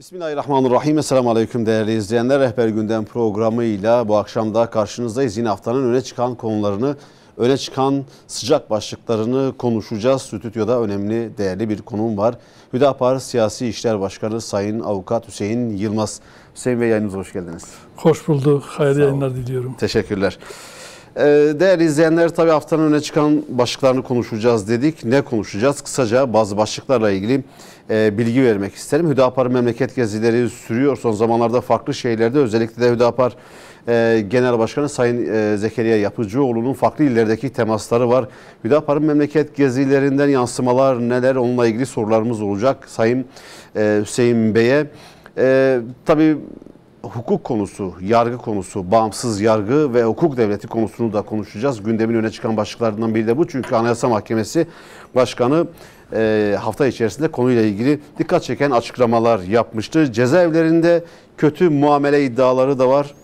Bismillahirrahmanirrahim. Esselamu Aleyküm değerli izleyenler. Rehber Gündem programıyla bu akşam da karşınızdayız. Yine haftanın öne çıkan konularını, öne çıkan sıcak başlıklarını konuşacağız. Stüdyoda önemli, değerli bir konuğum var. Hüdapar Siyasi İşler Başkanı Sayın Avukat Hüseyin Yılmaz. Hüseyin Bey, yayınımıza hoş geldiniz. Hoş bulduk. Hayırlı yayınlar diliyorum. Teşekkürler. Değerli izleyenler, tabii haftanın öne çıkan başlıklarını konuşacağız dedik. Ne konuşacağız? Kısaca bazı başlıklarla ilgili bilgi vermek isterim. Hüdapar memleket gezileri sürüyor. Son zamanlarda farklı şehirlerde, özellikle de Hüdapar Genel Başkanı Sayın Zekeriya Yapıcıoğlu'nun farklı illerdeki temasları var. Hüdapar'ın memleket gezilerinden yansımalar neler? Onunla ilgili sorularımız olacak Sayın Hüseyin Bey'e. Tabii hukuk konusu, yargı konusu, bağımsız yargı ve hukuk devleti konusunu da konuşacağız. Gündemin öne çıkan başlıklarından biri de bu. Çünkü Anayasa Mahkemesi Başkanı hafta içerisinde konuyla ilgili dikkat çeken açıklamalar yapmıştı. Cezaevlerinde kötü muamele iddiaları da var.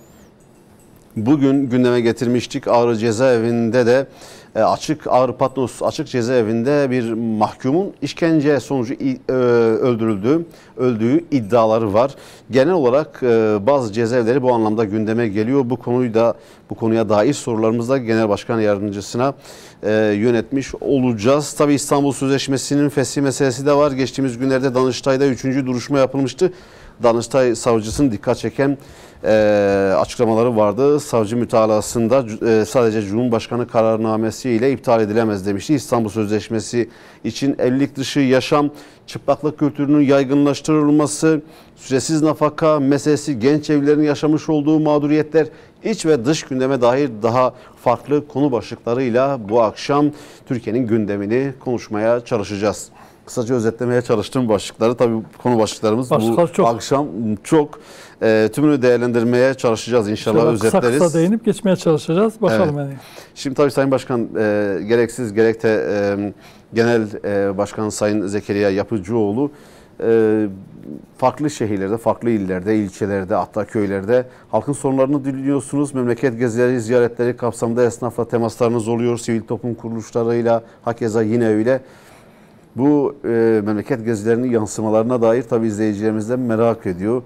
Bugün gündeme getirmiştik. Ağrı cezaevinde de Ağrı Patnos Açık Cezaevinde bir mahkumun işkence sonucu öldüğü iddiaları var. Genel olarak bazı cezaevleri bu anlamda gündeme geliyor. Bu konuya dair sorularımızı da Genel Başkan Yardımcısına yönetmiş olacağız. Tabii İstanbul Sözleşmesi'nin fesih meselesi de var. Geçtiğimiz günlerde Danıştay'da 3. duruşma yapılmıştı. Danıştay savcısının dikkat çeken açıklamaları vardı. Savcı mütalasında sadece Cumhurbaşkanı kararnamesi ile iptal edilemez demişti. İstanbul Sözleşmesi için evlilik dışı yaşam, çıplaklık kültürünün yaygınlaştırılması, süresiz nafaka meselesi, genç evlilerin yaşamış olduğu mağduriyetler, iç ve dış gündeme dair daha farklı konu başlıklarıyla bu akşam Türkiye'nin gündemini konuşmaya çalışacağız. Kısaca özetlemeye çalıştığım başlıkları, tabii konu başlıklarımız bu çok. Akşam çok. Tümünü değerlendirmeye çalışacağız inşallah, özetleriz. Kısa değinip geçmeye çalışacağız. Bakalım yani. Şimdi tabii Sayın Başkan, gerek de Genel Başkan Sayın Zekeriya Yapıcıoğlu farklı şehirlerde, farklı illerde, ilçelerde, hatta köylerde halkın sorunlarını dinliyorsunuz. Memleket gezileri, ziyaretleri kapsamında esnafla temaslarınız oluyor. Sivil toplum kuruluşlarıyla hakeza yine öyle. Bu memleket gezilerinin yansımalarına dair tabii izleyicilerimiz de merak ediyor.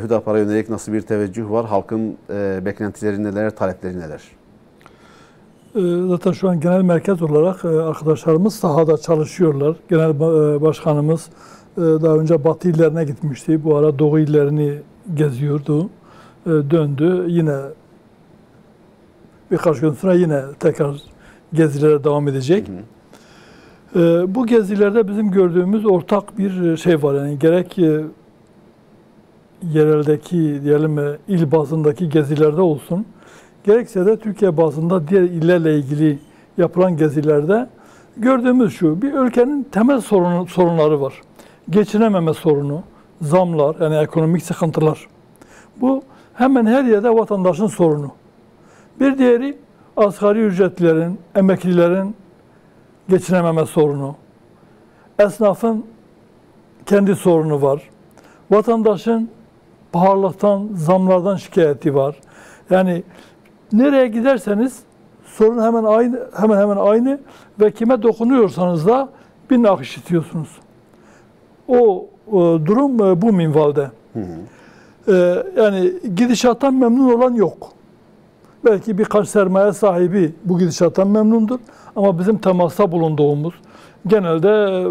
Hüdapar'a yönelik nasıl bir teveccüh var? Halkın beklentileri neler, talepleri neler? Zaten şu an genel merkez olarak arkadaşlarımız sahada çalışıyorlar. Genel başkanımız daha önce Batı illerine gitmişti. Bu ara Doğu illerini geziyordu. Döndü. Yine birkaç gün sonra yine tekrar gezilere devam edecek. Hı hı. Bu gezilerde bizim gördüğümüz ortak bir şey var. Yani gerek yereldeki, diyelim il bazındaki gezilerde olsun, gerekse de Türkiye bazında diğer illerle ilgili yapılan gezilerde gördüğümüz şu: bir ülkenin temel sorunları var. Geçinememe sorunu, zamlar, yani ekonomik sıkıntılar. Bu hemen her yerde vatandaşın sorunu. Bir diğeri asgari ücretlilerin, emeklilerin geçinememe sorunu. Esnafın kendi sorunu var. Vatandaşın pahalılıktan, zamlardan şikayeti var. Yani nereye giderseniz sorun hemen hemen aynı ve kime dokunuyorsanız da bir nakış işitiyorsunuz. O durum bu minvalde. Hı hı. Yani gidişattan memnun olan yok. Belki birkaç sermaye sahibi bu gidişattan memnundur. Ama bizim temasta bulunduğumuz genelde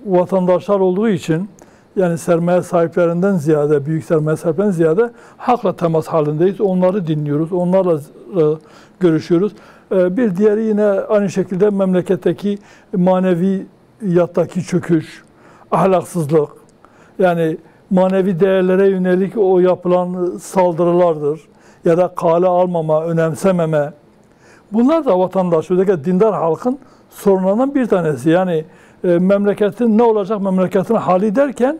vatandaşlar olduğu için, yani sermaye sahiplerinden ziyade, büyük sermaye sahiplerinden ziyade halkla temas halindeyiz. Onları dinliyoruz, onlarla görüşüyoruz. Bir diğeri yine aynı şekilde memleketteki maneviyattaki çöküş, ahlaksızlık, yani manevi değerlere yönelik o yapılan saldırılardır ya da kale almama, önemsememe. Bunlar da vatandaş, özellikle dindar halkın sorunlarından bir tanesi. Yani memleketin ne olacak, memleketin hali derken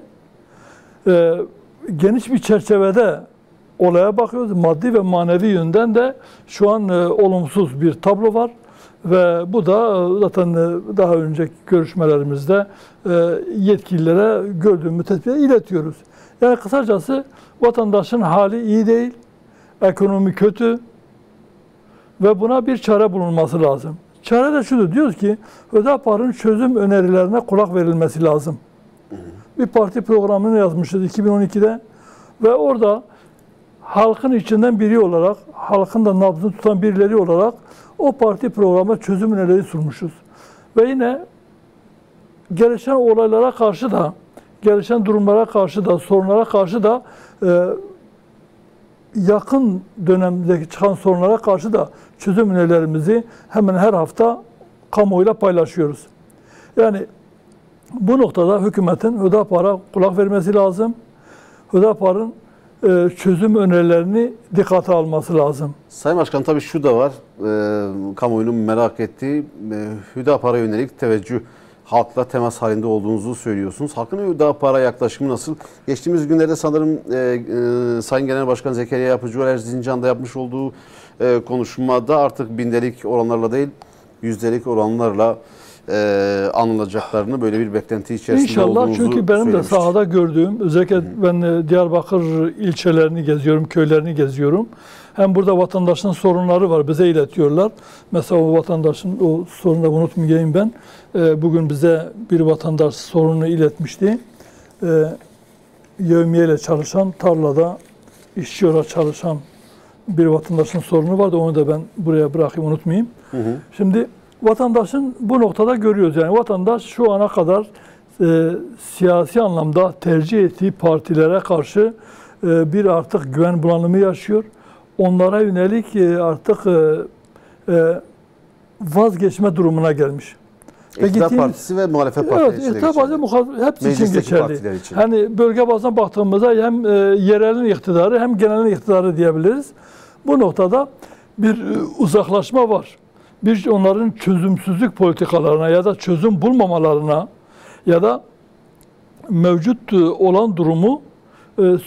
geniş bir çerçevede olaya bakıyoruz. Maddi ve manevi yönden de şu an olumsuz bir tablo var. Ve bu da zaten daha önceki görüşmelerimizde yetkililere gördüğümüz tespiti iletiyoruz. Yani kısacası vatandaşın hali iyi değil, ekonomi kötü ve buna bir çare bulunması lazım. Çare de şudur, diyoruz ki Hüdapar'ın çözüm önerilerine kulak verilmesi lazım. bir parti programını yazmışız 2012'de ve orada halkın içinden biri olarak, halkın da nabzını tutan birileri olarak o parti programa çözüm önerileri sunmuşuz. Ve yine gelişen olaylara karşı da, gelişen durumlara karşı da, sorunlara karşı da yakın dönemdeki çıkan sorunlara karşı da çözüm önerilerimizi hemen her hafta kamuoyuyla paylaşıyoruz. Yani bu noktada hükümetin Hüdapar'a kulak vermesi lazım. Hüdapar'ın çözüm önerilerini dikkate alması lazım. Sayın Başkan, tabii şu da var, kamuoyunun merak ettiği Hüdapar'a yönelik teveccüh, halkla temas halinde olduğunuzu söylüyorsunuz. Halkın Hüdapar'a yaklaşımı nasıl? Geçtiğimiz günlerde sanırım Sayın Genel Başkan Zekeriya Yapıcıoğlu Erzincan'da yapmış olduğu konuşmada artık bindelik oranlarla değil, yüzdelik oranlarla anılacaklarını, böyle bir beklenti içerisinde İnşallah, olduğunuzu çünkü benim de söylemiştir. sahada gördüğüm, özellikle ben Diyarbakır ilçelerini geziyorum, köylerini geziyorum. Hem burada vatandaşın sorunları var, bize iletiyorlar. Mesela o vatandaşın o sorunu da unutmayayım ben. Bugün bize bir vatandaş sorununu iletmişti. Yevmiyeyle çalışan, tarlada işçi olarak çalışan bir vatandaşın sorunu vardı. Onu da ben buraya bırakayım, unutmayayım. Şimdi vatandaşın bu noktada görüyoruz. Yani vatandaş şu ana kadar siyasi anlamda tercih ettiği partilere karşı bir artık güven bulanımı yaşıyor. Onlara yönelik artık vazgeçme durumuna gelmiş. İktidar partisi ve muhalefet partileri için de geçerli. Hepsi için geçerli. Için. Hani bölge bazına baktığımızda hem yerelin iktidarı hem genelin iktidarı diyebiliriz. Bu noktada bir uzaklaşma var. Bir onların çözümsüzlük politikalarına ya da çözüm bulmamalarına ya da mevcut olan durumu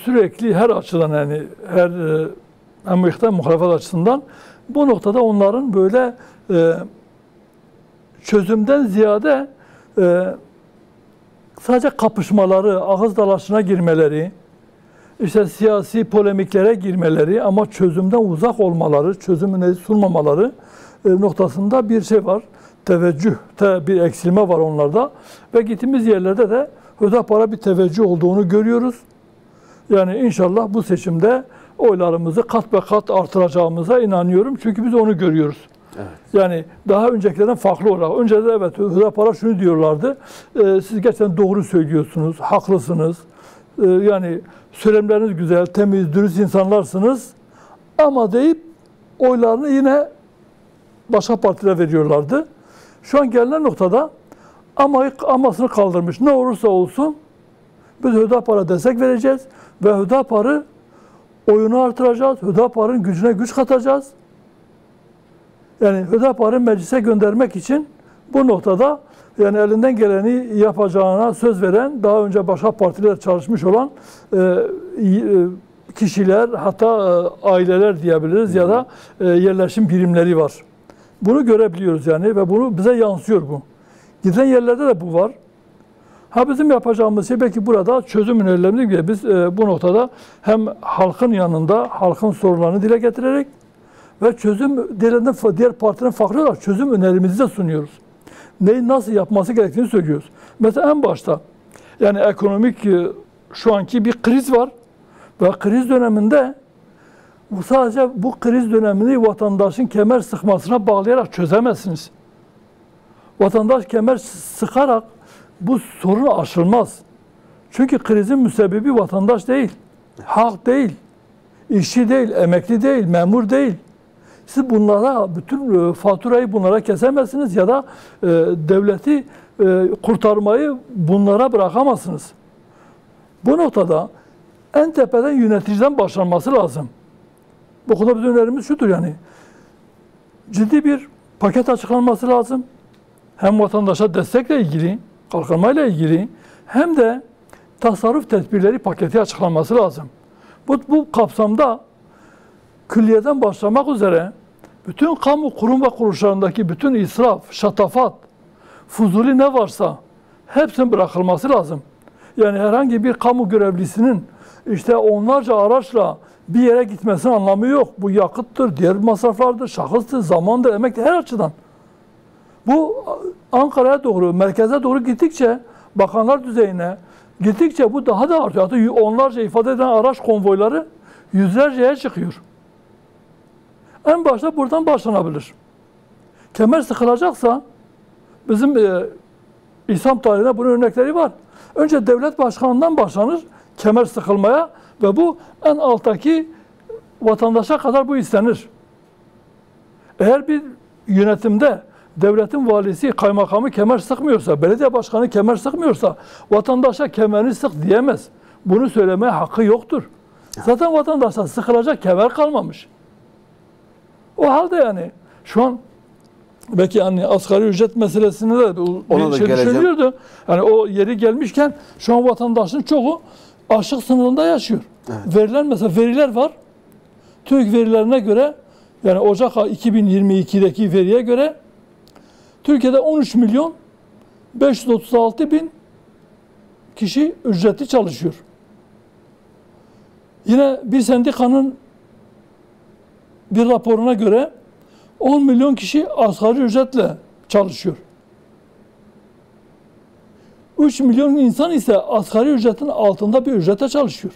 sürekli her açıdan, yani her hem iktidar muhalefet açısından bu noktada onların böyle çözümden ziyade sadece kapışmaları, ağız dalaşına girmeleri, işte siyasi polemiklere girmeleri ama çözümden uzak olmaları, çözümüne sunmamaları noktasında bir şey var. Teveccühte bir eksilme var onlarda ve gittiğimiz yerlerde de Hüdapar'a bir teveccüh olduğunu görüyoruz. Yani inşallah bu seçimde oylarımızı kat be kat artıracağımıza inanıyorum. Çünkü biz onu görüyoruz. Evet. Yani daha öncekilerden farklı olarak. Önce de evet, Hüdapar'a şunu diyorlardı. Siz gerçekten doğru söylüyorsunuz, haklısınız. Yani söylemleriniz güzel, temiz, dürüst insanlarsınız. Ama deyip oylarını yine başka partilere veriyorlardı. Şu an gelinen noktada amasını kaldırmış. Ne olursa olsun biz Hüdapar'a destek vereceğiz ve Hüdapar'ı oyunu artıracağız. Hüdapar'ın gücüne güç katacağız. Yani Hüdapar'ı meclise göndermek için bu noktada yani elinden geleni yapacağına söz veren, daha önce başka partiler çalışmış olan kişiler, hatta aileler diyebiliriz ya da yerleşim birimleri var. Bunu görebiliyoruz yani ve bunu bize yansıyor bu. Giden yerlerde de bu var. Ha, bizim yapacağımız şey belki burada çözüm önerilerimiz gibi biz bu noktada hem halkın yanında halkın sorunlarını dile getirerek ve çözüm diğer partilerin farklı olarak çözüm önerimizi de sunuyoruz. Neyi nasıl yapması gerektiğini söylüyoruz. Mesela en başta yani ekonomik şu anki bir kriz var ve kriz döneminde sadece bu kriz dönemini vatandaşın kemer sıkmasına bağlayarak çözemezsiniz. Vatandaş kemer sıkarak bu sorun aşılmaz. Çünkü krizin müsebbibi vatandaş değil, halk değil, işçi değil, emekli değil, memur değil. Siz bunlara, bütün faturayı bunlara kesemezsiniz ya da devleti kurtarmayı bunlara bırakamazsınız. Bu noktada en tepeden yöneticiden başlanması lazım. Bu konuda bizim önerimiz şudur yani. Ciddi bir paket açıklanması lazım. Hem vatandaşa destekle ilgili, kalkınmayla ilgili hem de tasarruf tedbirleri paketi açıklanması lazım. Bu kapsamda külliyeden başlamak üzere bütün kamu kurum ve kuruluşlarındaki bütün israf, şatafat, fuzuli ne varsa hepsinin bırakılması lazım. Yani herhangi bir kamu görevlisinin işte onlarca araçla bir yere gitmesinin anlamı yok. Bu yakıttır, diğer masraflardır, şahıstır, zamandır, emektir, her açıdan. Bu Ankara'ya doğru, merkeze doğru gittikçe bakanlar düzeyine, Gittikçe bu daha da artıyor. Hatta onlarca ifade eden araç konvoyları yüzlerceye çıkıyor. En başta buradan başlanabilir. Kemer sıkılacaksa bizim İslam tarihinde bunun örnekleri var. Önce devlet başkanından başlanır kemer sıkılmaya ve bu en alttaki vatandaşa kadar bu istenir. Eğer bir yönetimde devletin valisi, kaymakamı kemer sıkmıyorsa, belediye başkanı kemer sıkmıyorsa vatandaşa kemerini sık diyemez. Bunu söylemeye hakkı yoktur. Zaten vatandaşa sıkılacak kemer kalmamış. O halde yani şu an belki hani asgari ücret meselesinde de ona bir şey düşünülüyordu. Yani o yeri gelmişken şu an vatandaşın çoğu açlık sınırında yaşıyor. Evet. Verilen mesela veriler var. TÜİK verilerine göre yani Ocak ayı 2022'deki veriye göre Türkiye'de 13 milyon 536 bin kişi ücretli çalışıyor. Yine bir sendikanın bir raporuna göre 10 milyon kişi asgari ücretle çalışıyor. 3 milyon insan ise asgari ücretin altında bir ücrete çalışıyor.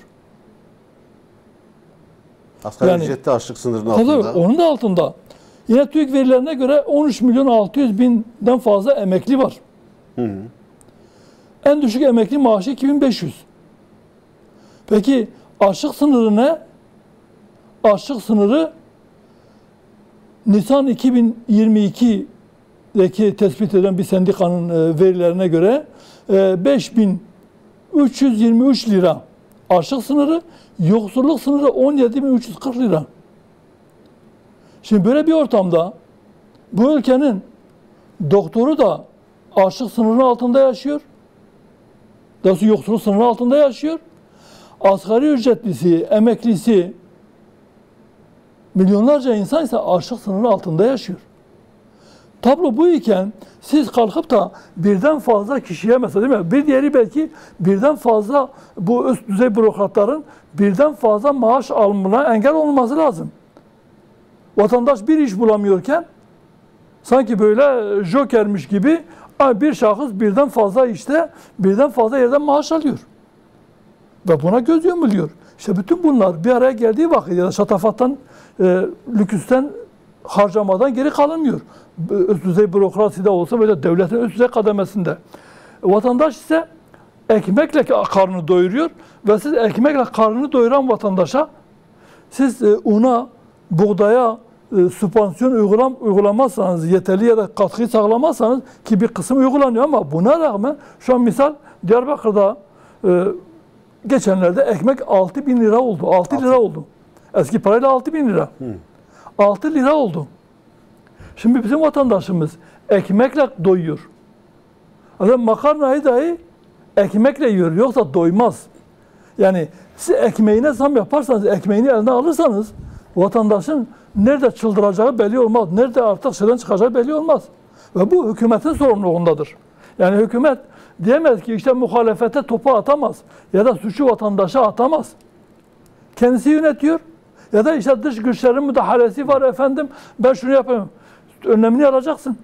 Asgari ücrette açlık sınırının altında. Tabii, onun da altında. Yine TÜİK verilerine göre 13 milyon 600 binden fazla emekli var. Hı. En düşük emekli maaşı 2500. Peki açlık sınırı ne? Açlık sınırı Nisan 2022'deki tespit eden bir sendikanın verilerine göre 5323 lira açlık sınırı, yoksulluk sınırı 17.340 lira. Şimdi böyle bir ortamda bu ülkenin doktoru da açlık sınırının altında yaşıyor. Daha doğrusu yoksulluk sınırının altında yaşıyor. Asgari ücretlisi, emeklisi, milyonlarca insan ise açlık sınırının altında yaşıyor. Tablo bu iken siz kalkıp da birden fazla kişiye mesela değil mi? Bir diğeri belki birden fazla bu üst düzey bürokratların birden fazla maaş alımına engel olması lazım. Vatandaş bir iş bulamıyorken sanki böyle jokermiş gibi bir şahıs birden fazla işte birden fazla yerden maaş alıyor. Ve buna göz yumuluyor. İşte bütün bunlar bir araya geldiği vakit ya da şatafattan, lüküsten, harcamadan geri kalınmıyor. Üst düzey bürokraside olsa böyle devletin üst düzey kademesinde. Vatandaş ise ekmekle karnını doyuruyor ve siz ekmekle karnını doyuran vatandaşa siz una, buğdaya sübvansiyon uygulamazsanız, yeterli ya da katkıyı sağlamazsanız ki bir kısım uygulanıyor ama buna rağmen şu an misal Diyarbakır'da geçenlerde ekmek 6.000 lira oldu. 6 lira oldu. Eski parayla 6.000 lira. 6 lira oldu. Şimdi bizim vatandaşımız ekmekle doyuyor. Yani makarnayı dahi ekmekle yiyor. Yoksa doymaz. Yani siz ekmeğine zam yaparsanız, ekmeğini eline alırsanız vatandaşın nerede çıldıracağı belli olmaz. Nerede artık şeyden çıkacağı belli olmaz. Ve bu hükümetin sorumluluğundadır. Yani hükümet diyemez ki işte muhalefete topu atamaz ya da suçu vatandaşa atamaz. Kendisi yönetiyor ya da işte dış güçlerin müdahalesi var efendim ben şunu yapayım. Önlemini alacaksın.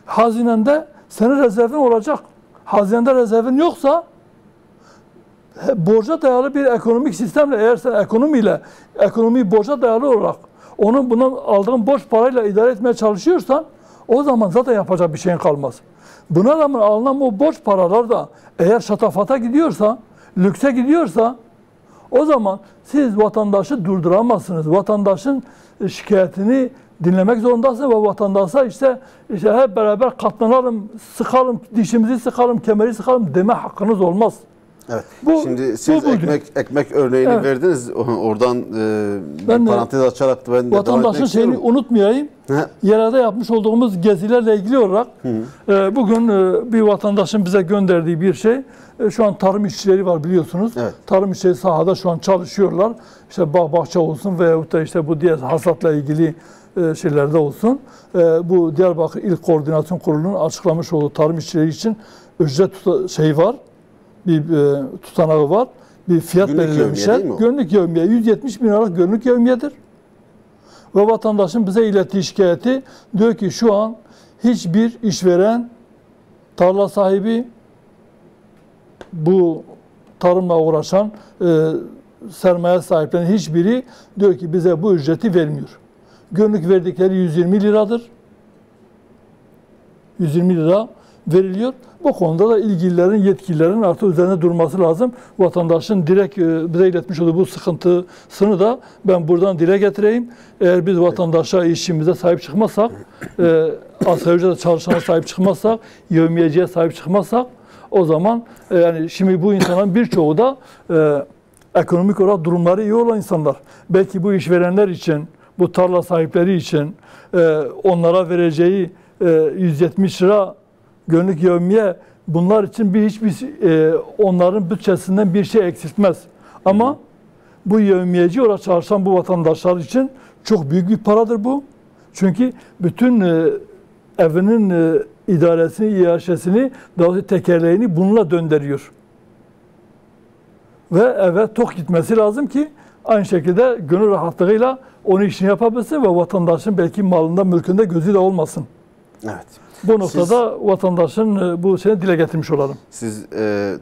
Hazinende senin rezervin olacak. Hazinende rezervin yoksa borca dayalı bir ekonomik sistemle eğer sen ekonomiyi borca dayalı olarak bundan aldığın borç parayla idare etmeye çalışıyorsan o zaman zaten yapacak bir şeyin kalmaz. Buna rağmen alınan o borç paralar da eğer şatafata gidiyorsa, lükse gidiyorsa o zaman siz vatandaşı durduramazsınız. Vatandaşın şikayetini dinlemek zorundasınız ve vatandaşa işte hep beraber katlanalım, sıkalım, dişimizi sıkalım, kemeri sıkalım deme hakkınız olmaz. Evet. Şimdi siz ekmek örneğini verdiniz. Oradan bir parantez açarak da ben de vatandaşın şeyini unutmayayım. Yerelde yapmış olduğumuz gezilerle ilgili olarak bugün bir vatandaşın bize gönderdiği bir şey. Şu an tarım işçileri var biliyorsunuz. Evet. Tarım işçileri sahada şu an çalışıyorlar. İşte bağ bahçe olsun veyahut da işte bu diğer hasatla ilgili şeylerde olsun. Bu Diyarbakır İl Koordinasyon Kurulu'nun açıklamış olduğu tarım işçileri için ücret var. Bir tutanağı var. Bir fiyat belirlemişler. Günlük yevmiye 170 bin liralık günlük yevmiyedir. Ve vatandaşın bize ilettiği şikayeti diyor ki şu an hiçbir işveren, tarla sahibi bu tarımla uğraşan sermaye sahiplerinin hiçbiri diyor ki bize bu ücreti vermiyor. Günlük verdikleri 120 liradır. 120 lira veriliyor. Bu konuda da ilgililerin, yetkililerin artık üzerine durması lazım. Vatandaşın direkt bize iletmiş olduğu bu sıkıntısını da ben buradan dile getireyim. Eğer biz vatandaşa, işimize sahip çıkmazsak, asgari ücretle çalışana sahip çıkmazsak, yevmiyeciye sahip çıkmazsak, o zaman yani şimdi bu insanların birçoğu da ekonomik olarak durumları iyi olan insanlar. Belki bu işverenler için, bu tarla sahipleri için onlara vereceği 170 lira günlük yevmiye bunlar için hiçbir onların bütçesinden bir şey eksiltmez. Ama bu yevmiyeci olarak çalışan bu vatandaşlar için çok büyük bir paradır bu. Çünkü bütün evinin idaresini, iaşesini, daha doğrusu tekerleğini bununla döndürüyor. Ve eve tok gitmesi lazım ki aynı şekilde gönül rahatlığıyla onun işini yapabilsin ve vatandaşın belki malında, mülkünde gözü de olmasın. Evet. Bu noktada vatandaşın bu şeyi dile getirmiş olalım. Siz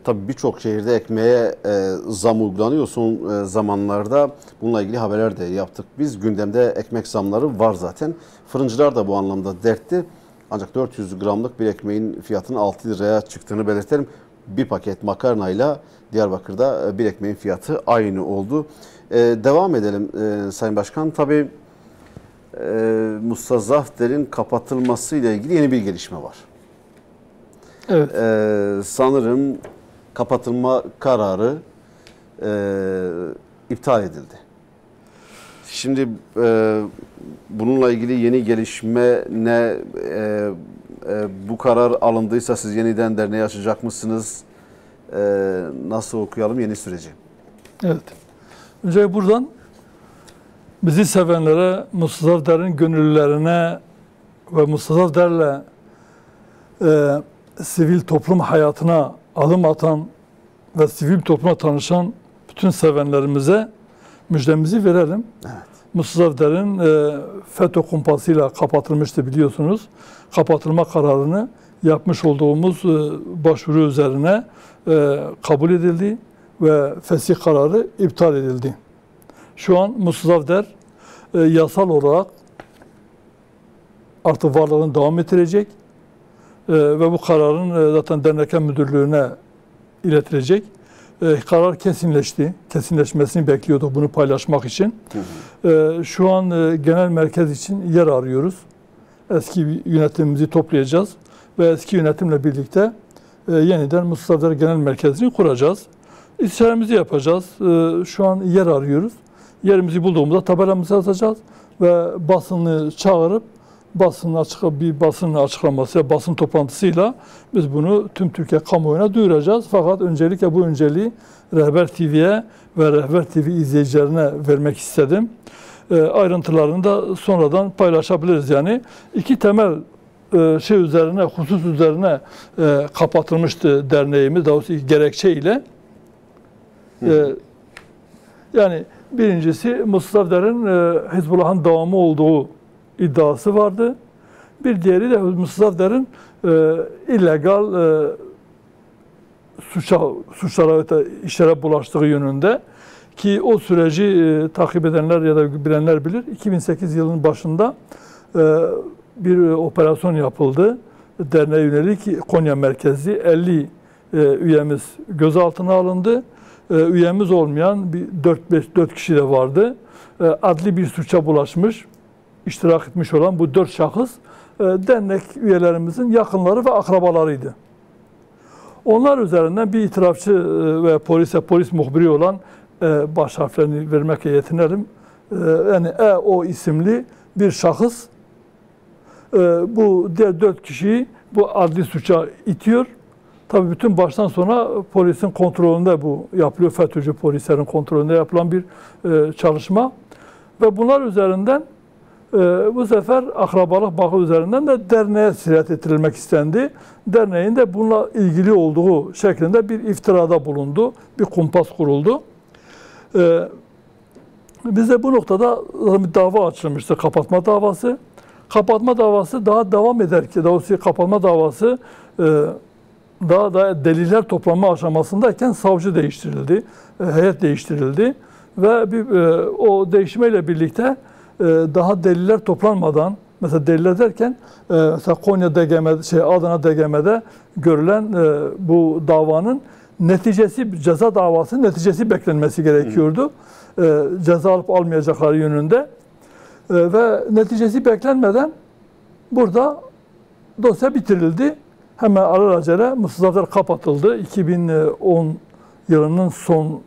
tabii birçok şehirde ekmeğe zam uygulanıyor. Son zamanlarda bununla ilgili haberler de yaptık. Biz gündemde ekmek zamları var zaten. Fırıncılar da bu anlamda dertli. Ancak 400 gramlık bir ekmeğin fiyatının 6 liraya çıktığını belirtelim. Bir paket makarnayla Diyarbakır'da bir ekmeğin fiyatı aynı oldu. Devam edelim Sayın Başkan. Tabii Mustazafder'in kapatılmasıyla ilgili yeni bir gelişme var. Evet. Sanırım kapatılma kararı iptal edildi. Şimdi bununla ilgili yeni gelişme ne? Bu karar alındıysa siz yeniden derneği açacak mısınız? Nasıl okuyalım yeni süreci? Evet. Önce buradan bizi sevenlere, Mustazafder'in gönüllülerine ve Mustazafder'le sivil toplum hayatına adım atan ve sivil toplumla tanışan bütün sevenlerimize müjdemizi verelim. Evet. Mustazafder'in FETÖ kumpasıyla kapatılmıştı biliyorsunuz. Kapatılma kararını yapmış olduğumuz başvuru üzerine kabul edildi ve fesih kararı iptal edildi. Şu an Mustazafder yasal olarak artık varlığını devam ettirecek ve bu kararın zaten dernek müdürlüğüne iletilecek. Karar kesinleşti. Kesinleşmesini bekliyorduk bunu paylaşmak için. Şu an genel merkez için yer arıyoruz. Eski yönetimimizi toplayacağız ve eski yönetimle birlikte yeniden Mustazafder Genel Merkezi'ni kuracağız. İstişaremizi yapacağız. Şu an yer arıyoruz. Yerimizi bulduğumuzda tabelamızı atacağız ve basını çağırıp bir basın açıklaması, basın toplantısıyla biz bunu tüm Türkiye kamuoyuna duyuracağız. Fakat öncelikle bu önceliği Rehber TV'ye ve Rehber TV izleyicilerine vermek istedim. Ayrıntılarını da sonradan paylaşabiliriz. Yani iki temel husus üzerine kapatılmıştı derneğimiz, daha doğrusu gerekçe ile. Yani birincisi Mustazafder'in Hizbullah'ın devamı olduğu iddiası vardı. Bir diğeri de Mustazafder'in illegal suçlara, işlere bulaştığı yönünde ki o süreci takip edenler ya da bilenler bilir. 2008 yılının başında bir operasyon yapıldı. Derneğe yönelik Konya merkezli 50 üyemiz gözaltına alındı. Üyemiz olmayan bir 4 kişi de vardı. Adli bir suça bulaşmış, iştirak etmiş olan bu 4 şahıs dernek üyelerimizin yakınları ve akrabalarıydı. Onlar üzerinden bir itirafçı ve polis muhbiri olan baş harflerini vermekle yetinelim. Yani E.O. isimli bir şahıs bu diğer 4 kişiyi bu adli suça itiyor. Tabii bütün baştan sona polisin kontrolünde bu yapılıyor. FETÖ'cü polislerin kontrolünde yapılan bir çalışma. Ve bunlar üzerinden bu sefer akrabalık bağı üzerinden de derneğe sirayet ettirilmek istendi. Derneğin de bununla ilgili olduğu şeklinde bir iftirada bulundu. Bir kumpas kuruldu. Bize bu noktada bir dava açılmıştı, kapatma davası. Kapatma davası daha devam ederken, daha doğrusu kapatma davası daha da deliller toplama aşamasındayken savcı değiştirildi, heyet değiştirildi ve o değişmeyle birlikte daha deliller toplanmadan, mesela deliller derken mesela Konya DGM'de, Adana DGM'de görülen bu davanın neticesi, ceza davasının neticesi beklenmesi gerekiyordu. Ceza alıp almayacakları yönünde. Ve neticesi beklenmeden burada dosya bitirildi. Hemen alelacele mustasavlar kapatıldı 2010 yılının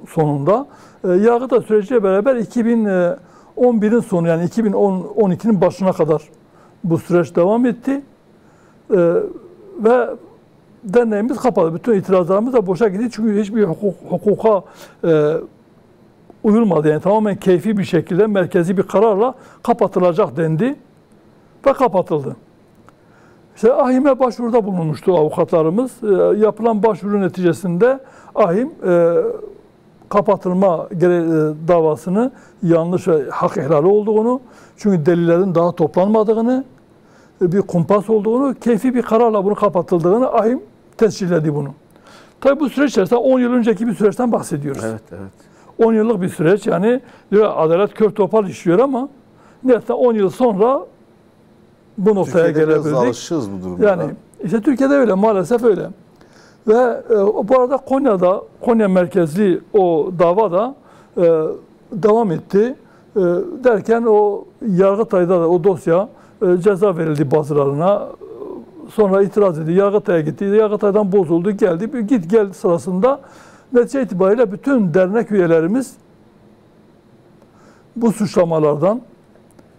sonunda. Yargıda süreciyle beraber 2011'in sonu, yani 2012'nin başına kadar bu süreç devam etti. Ve derneğimiz kapalı. Bütün itirazlarımız da boşa gitti. Çünkü hiçbir hukuka uyulmadı. Yani tamamen keyfi bir şekilde merkezi bir kararla kapatılacak dendi ve kapatıldı. İşte AİHM'e başvuruda bulunmuştu avukatlarımız. Yapılan başvuru neticesinde AİHM kapatılma davasını yanlış ve hak ihlali olduğunu, çünkü delillerin daha toplanmadığını, bir kumpas olduğunu, keyfi bir kararla bunu kapatıldığını AİHM tescilledi bunu. Tabii bu süreç içerisinde 10 yıl önceki bir süreçten bahsediyoruz. Evet, evet. 10 yıllık bir süreç, yani diyor adalet kör topal işliyor ama nihayet 10 yıl sonra bu noktaya gelebildik. Türkiye'de biraz alışığız bu durumda. Yani işte Türkiye'de öyle, maalesef öyle. Ve bu arada Konya merkezli o dava da devam etti. Derken o Yargıtay'da da o dosya ceza verildi bazılarına. Sonra itiraz edildi. Yargıtay'a gitti. Yargıtay'dan bozuldu. Geldi. Bir git gel sırasında netice itibariyle bütün dernek üyelerimiz bu suçlamalardan,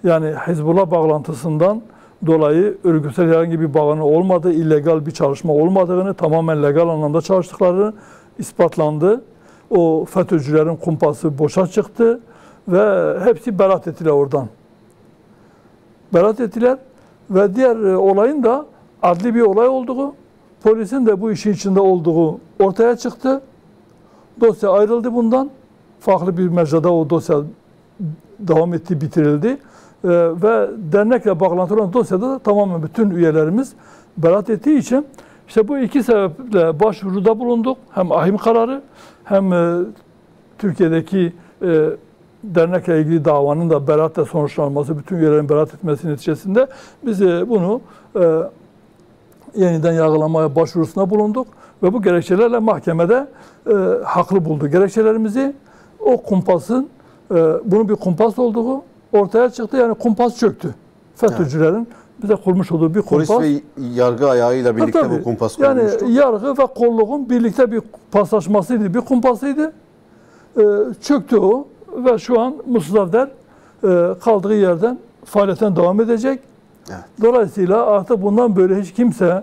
yani Hizbullah bağlantısından dolayı örgütsel herhangi bir bağını olmadığı, illegal bir çalışma olmadığını, tamamen legal anlamda çalıştıkları ispatlandı. O FETÖ'cülerin kumpası boşa çıktı ve hepsi beraat ettiler oradan. Beraat ettiler ve diğer olayın da adli bir olay olduğu, polisin de bu işin içinde olduğu ortaya çıktı. Dosya ayrıldı bundan. Farklı bir mecrada o dosya devam etti, bitirildi. Ve dernekle bağlantılı olan dosyada da tamamen bütün üyelerimiz beraat ettiği için işte bu iki sebeple başvuruda bulunduk. Hem AİHM kararı hem Türkiye'deki dernekle ilgili davanın da beraatle sonuçlanması, bütün üyelerin beraat etmesi neticesinde biz bunu yeniden yargılamaya başvurusuna bulunduk ve bu gerekçelerle mahkemede haklı buldu gerekçelerimizi. O kumpasın bunun bir kumpas olduğu ortaya çıktı. Yani kumpas çöktü. FETÖ'cülerin bize kurmuş olduğu bir kumpas. Polis ve yargı ayağıyla birlikte tabii, bu kumpas kurulmuştu. Yani yargı ve kolluğun birlikte bir paslaşmasıydı, bir kumpasıydı. Çöktü o ve şu an Muslavder kaldığı yerden faaliyeten devam edecek. Evet. Dolayısıyla artık bundan böyle hiç kimse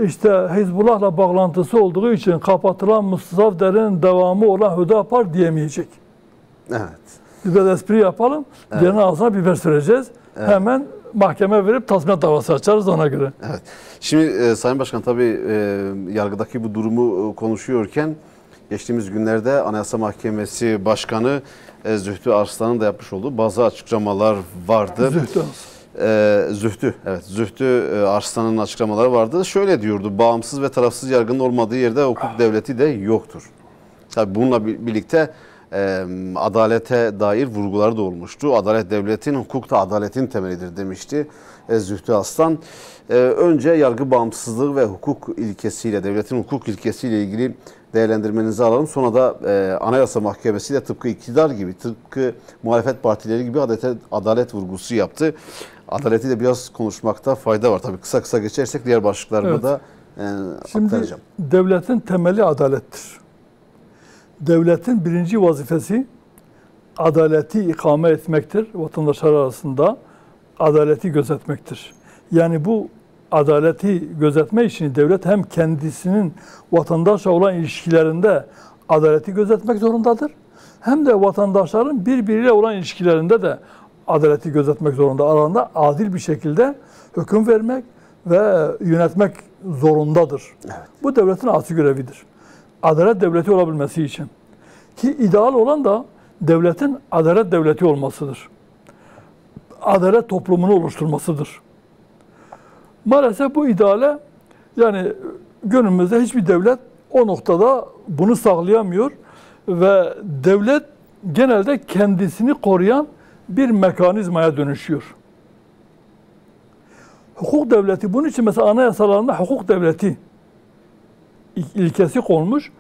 işte Hizbullah'la bağlantısı olduğu için kapatılan Muslavder'in devamı olan Hüdapar diyemeyecek. Evet. Biz biraz espri yapalım. Evet. Diğerinin ağzına biber süreceğiz. Evet. Hemen mahkeme verip tazminat davası açarız ona göre. Evet. Şimdi Sayın Başkan tabii yargıdaki bu durumu konuşuyorken geçtiğimiz günlerde Anayasa Mahkemesi Başkanı Zühtü Arslan'ın da yapmış olduğu bazı açıklamalar vardı. Zühtü Arslan'ın açıklamaları vardı. Şöyle diyordu: bağımsız ve tarafsız yargının olmadığı yerde hukuk devleti de yoktur. Tabii bununla birlikte adalete dair vurguları da olmuştu. Adalet devletin, hukuk da adaletin temelidir demişti Zühtü Arslan. Önce yargı bağımsızlığı ve hukuk ilkesiyle, devletin hukuk ilkesiyle ilgili değerlendirmenizi alalım. Sonra da Anayasa Mahkemesi de tıpkı iktidar gibi, tıpkı muhalefet partileri gibi adalet vurgusu yaptı. Adaleti de biraz konuşmakta fayda var. Tabii kısa kısa geçersek diğer başlıklarını da aktaracağım. Şimdi devletin temeli adalettir. Devletin birinci vazifesi adaleti ikame etmektir. Vatandaşlar arasında adaleti gözetmektir. Yani bu adaleti gözetme için devlet hem kendisinin vatandaşla olan ilişkilerinde adaleti gözetmek zorundadır. Hem de vatandaşların birbiriyle olan ilişkilerinde de adaleti gözetmek zorunda. Aralarında adil bir şekilde hüküm vermek ve yönetmek zorundadır. Evet. Bu devletin asli görevidir. Adalet devleti olabilmesi için. Ki ideal olan da devletin adalet devleti olmasıdır. Adalet toplumunu oluşturmasıdır. Maalesef bu ideale, yani günümüzde hiçbir devlet o noktada bunu sağlayamıyor ve devlet genelde kendisini koruyan bir mekanizmaya dönüşüyor. Hukuk devleti, bunun için mesela anayasalarında hukuk devleti ilkesi konmuş.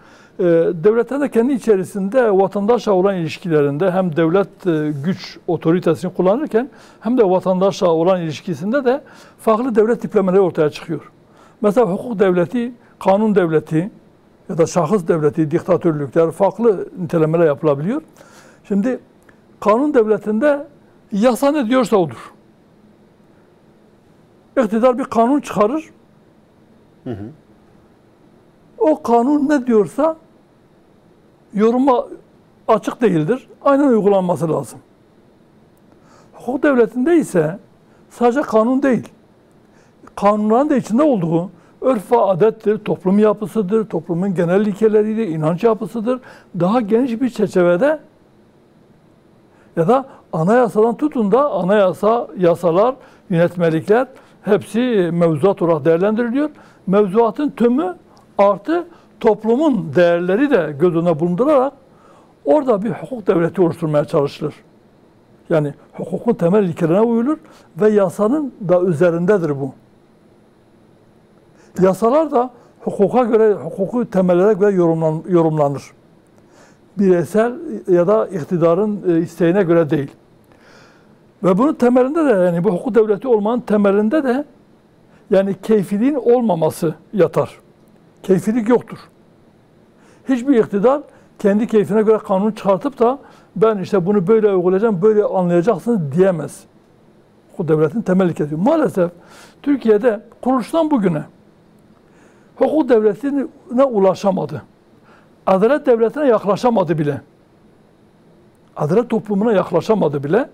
Devletler de kendi içerisinde vatandaşla olan ilişkilerinde hem devlet güç otoritesini kullanırken hem de vatandaşla olan ilişkisinde de farklı devlet tiplemeleri ortaya çıkıyor. Mesela hukuk devleti, kanun devleti ya da şahıs devleti, diktatörlükler, farklı nitelemeler yapılabiliyor. Şimdi kanun devletinde yasa ne diyorsa odur. İktidar bir kanun çıkarır. O kanun ne diyorsa yoruma açık değildir. Aynen uygulanması lazım. Hukuk devletinde ise sadece kanun değil, kanunların da içinde olduğu örf ve adettir, toplum yapısıdır, toplumun genel ilkeleridir, inanç yapısıdır. Daha geniş bir çerçevede ya da anayasadan tutun da anayasa, yasalar, yönetmelikler hepsi mevzuat olarak değerlendiriliyor. Mevzuatın tümü artı toplumun değerleri de göz önüne bulundurarak orada bir hukuk devleti oluşturmaya çalışılır. Yani hukukun temel ilkelerine uyulur ve yasanın da üzerindedir bu. Yasalar da hukuka göre, hukuku temellere göre yorumlanır. Bireysel ya da iktidarın isteğine göre değil. Ve bunun temelinde de, yani bu hukuk devleti olmanın temelinde de yani keyfiliğin olmaması yatar. Keyfilik yoktur. Hiçbir iktidar kendi keyfine göre kanun çıkartıp da ben işte bunu böyle uygulayacağım, böyle anlayacaksınız diyemez. Hukuk devletin temel ilkesi. Maalesef Türkiye'de kuruluştan bugüne hukuk devletine ulaşamadı. Adalet devletine yaklaşamadı bile. Adalet toplumuna yaklaşamadı bile.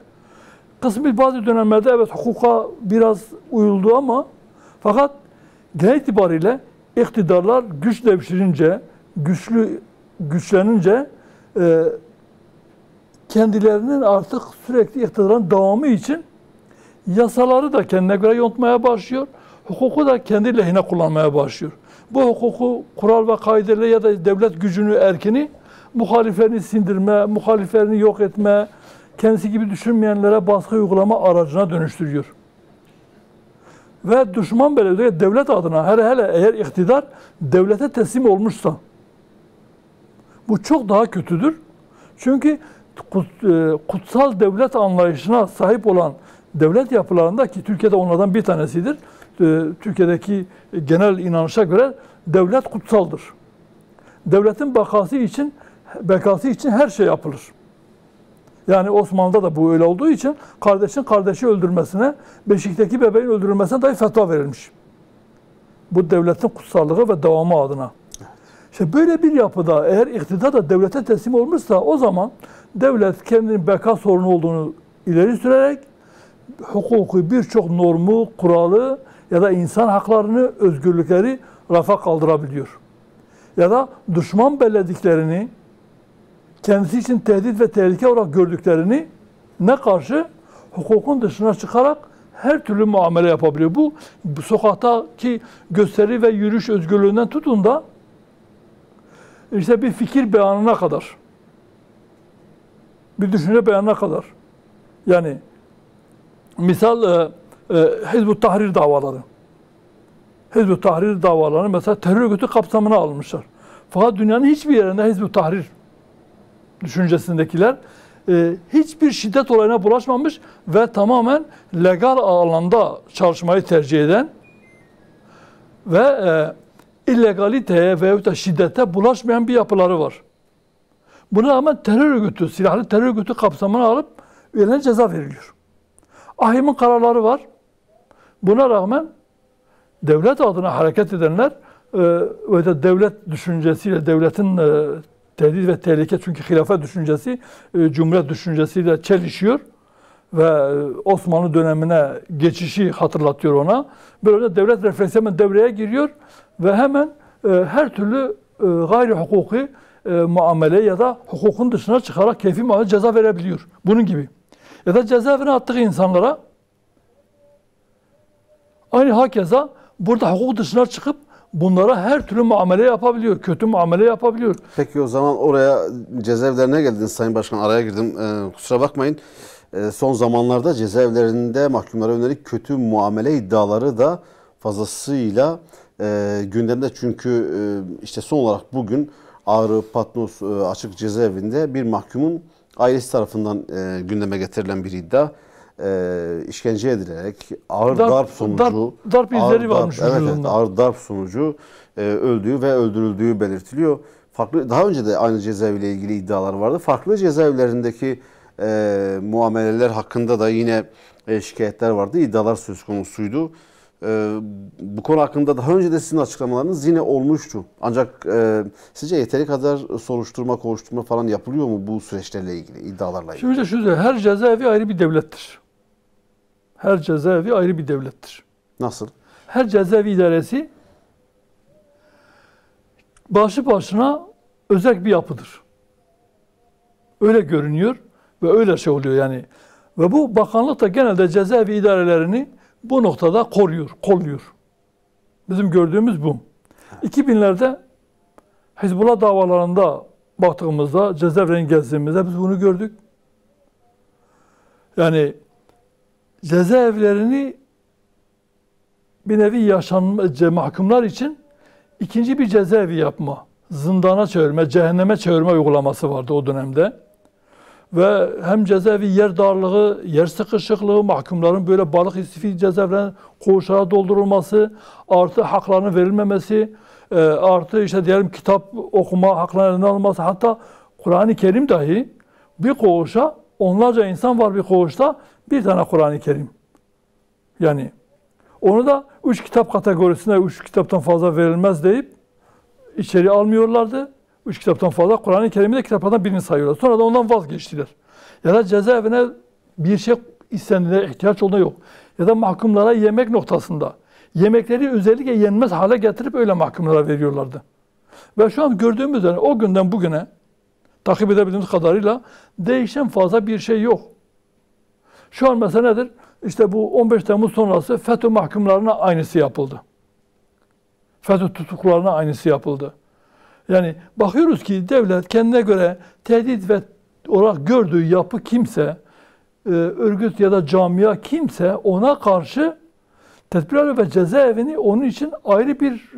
Kısmi bazı dönemlerde evet hukuka biraz uyuldu ama fakat genel itibariyle iktidarlar güç devşirince, güçlenince kendilerinin artık sürekli iktidarın devamı için yasaları da kendine göre yontmaya başlıyor. Hukuku da kendi lehine kullanmaya başlıyor. Bu hukuku kural ve kaideyle ya da devlet gücünü, erkini muhaliflerini sindirme, muhaliflerini yok etme, kendisi gibi düşünmeyenlere baskı uygulama aracına dönüştürüyor. Ve düşman belediye devlet adına hele eğer iktidar devlete teslim olmuşsa bu çok daha kötüdür. Çünkü kutsal devlet anlayışına sahip olan devlet yapılarında ki Türkiye'de onlardan bir tanesidir. Türkiye'deki genel inanışa göre devlet kutsaldır. Devletin bekası için her şey yapılır. Yani Osmanlı'da da bu öyle olduğu için kardeşin kardeşi öldürmesine, beşikteki bebeğin öldürülmesine dahi fetva verilmiş. Bu devletin kutsallığı ve devamı adına. İşte böyle bir yapıda eğer iktidar da devlete teslim olmuşsa o zaman devlet kendinin beka sorunu olduğunu ileri sürerek hukuku birçok normu, kuralı ya da insan haklarını, özgürlükleri rafa kaldırabiliyor. Ya da düşman bellediklerini, kendisi için tehdit ve tehlike olarak gördüklerini ne karşı hukukun dışına çıkarak her türlü muamele yapabiliyor. Bu sokaktaki gösteri ve yürüyüş özgürlüğünden tutun da işte bir fikir beyanına kadar, bir düşünce beyanına kadar. Yani misal Hizb-ut Tahrir davaları. Hizb-ut Tahrir davalarını mesela terör örgütü kapsamına almışlar. Fakat dünyanın hiçbir yerinde Hizb-ut Tahrir düşüncesindekiler hiçbir şiddet olayına bulaşmamış ve tamamen legal alanda çalışmayı tercih eden ve illegaliteye veyahut da şiddete bulaşmayan bir yapıları var. Buna rağmen terör örgütü, silahlı terör örgütü kapsamına alıp üyelerine ceza veriliyor. Ahim'in kararları var. Buna rağmen devlet adına hareket edenler ve de devlet düşüncesiyle, devletin tehdit ve tehlike çünkü hilafet düşüncesi, cumhuriyet düşüncesiyle çelişiyor ve Osmanlı dönemine geçişi hatırlatıyor ona. Böyle devlet refleksi hemen devreye giriyor ve hemen her türlü gayri hukuki muamele ya da hukukun dışına çıkarak keyfi muamele ceza verebiliyor. Bunun gibi. Ya da cezaevine attığı insanlara aynı hakeza burada hukuk dışına çıkıp bunlara her türlü muamele yapabiliyor. Kötü muamele yapabiliyor. Peki o zaman oraya cezaevlerine geldiniz Sayın Başkan, araya girdim. Kusura bakmayın. Son zamanlarda cezaevlerinde mahkumlara yönelik kötü muamele iddiaları da fazlasıyla gündemde. Çünkü işte son olarak bugün Ağrı Patnos Açık Cezaevinde bir mahkumun ailesi tarafından gündeme getirilen bir iddia. İşkence edilerek ağır darp sonucu darp izleri varmış evet, ağır darp sonucu öldüğü ve öldürüldüğü belirtiliyor. Daha önce de aynı cezaeviyle ilgili iddialar vardı. Farklı cezaevlerindeki muameleler hakkında da yine şikayetler vardı. İddialar söz konusuydu. Bu konu hakkında daha önce de sizin açıklamalarınız yine olmuştu. Ancak sizce yeteri kadar soruşturma falan yapılıyor mu bu süreçlerle ilgili, iddialarla ilgili? Şimdi her cezaevi ayrı bir devlettir. Her cezaevi ayrı bir devlettir. Nasıl? Her cezaevi idaresi başlı başına özel bir yapıdır. Öyle görünüyor ve öyle şey oluyor yani. Ve bu bakanlık da genelde cezaevi idarelerini bu noktada kolluyor. Bizim gördüğümüz bu. 2000'lerde Hizbullah davalarında baktığımızda, cezaevlerini gezdiğimizde biz bunu gördük. Yani cezaevlerini bir nevi mahkumlar için ikinci bir cezaevi yapma, zindana çevirme, cehenneme çevirme uygulaması vardı o dönemde. Ve hem cezaevi yer darlığı, yer sıkışıklığı, mahkumların böyle balık istifi cezaevlerine koğuşlara doldurulması, artı haklarının verilmemesi, artı işte diyelim kitap okuma haklarının elinden alınması, hatta Kur'an-ı Kerim dahi bir koğuşa, onlarca insan var bir koğuşta, bir tane Kur'an-ı Kerim. Yani onu da 3 kitap kategorisine 3 kitaptan fazla verilmez deyip içeri almıyorlardı. 3 kitaptan fazla Kur'an-ı Kerim'i de kitaplardan birini sayıyorlar. Sonra da ondan vazgeçtiler. Ya da cezaevine bir şey istendiğinde ihtiyaç olduğunda yok. Ya da mahkumlara yemek noktasında yemekleri özellikle yenmez hale getirip öyle mahkumlara veriyorlardı. Ve şu an gördüğümüz üzere o günden bugüne takip edebildiğimiz kadarıyla değişen fazla bir şey yok. Şu an mesela nedir? İşte bu 15 Temmuz sonrası FETÖ mahkumlarına aynısı yapıldı. FETÖ tutuklularına aynısı yapıldı. Yani bakıyoruz ki devlet kendine göre tehdit ve olarak gördüğü yapı kimse, örgüt ya da camia kimse ona karşı tedbir alıyor ve cezaevini onun için ayrı bir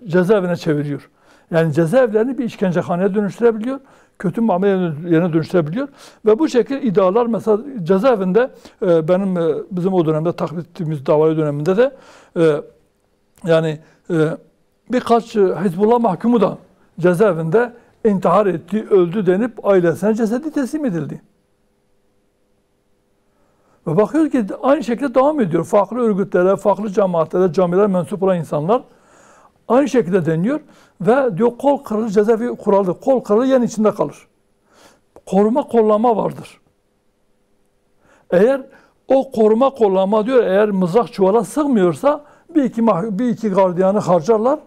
cezaevine çeviriyor. Yani cezaevlerini bir işkencehaneye dönüştürebiliyor, kötü muamele yerine dönüştürebiliyor ve bu şekilde iddialar mesela cezaevinde bizim o dönemde takip ettiğimiz davayı döneminde de birkaç Hizbullah mahkumu da cezaevinde intihar etti, öldü denip ailesine cesedi teslim edildi. Ve bakıyoruz ki aynı şekilde devam ediyor. Farklı örgütlere, farklı cemaatlere, camilere mensup olan insanlar aynı şekilde deniyor ve diyor kol kırılır, cezaevi kuraldır. Kol kırılır, yen içinde kalır. Koruma kollama vardır. Eğer o koruma kollama diyor, eğer mızrak çuvala sığmıyorsa bir iki gardiyanı harcarlar.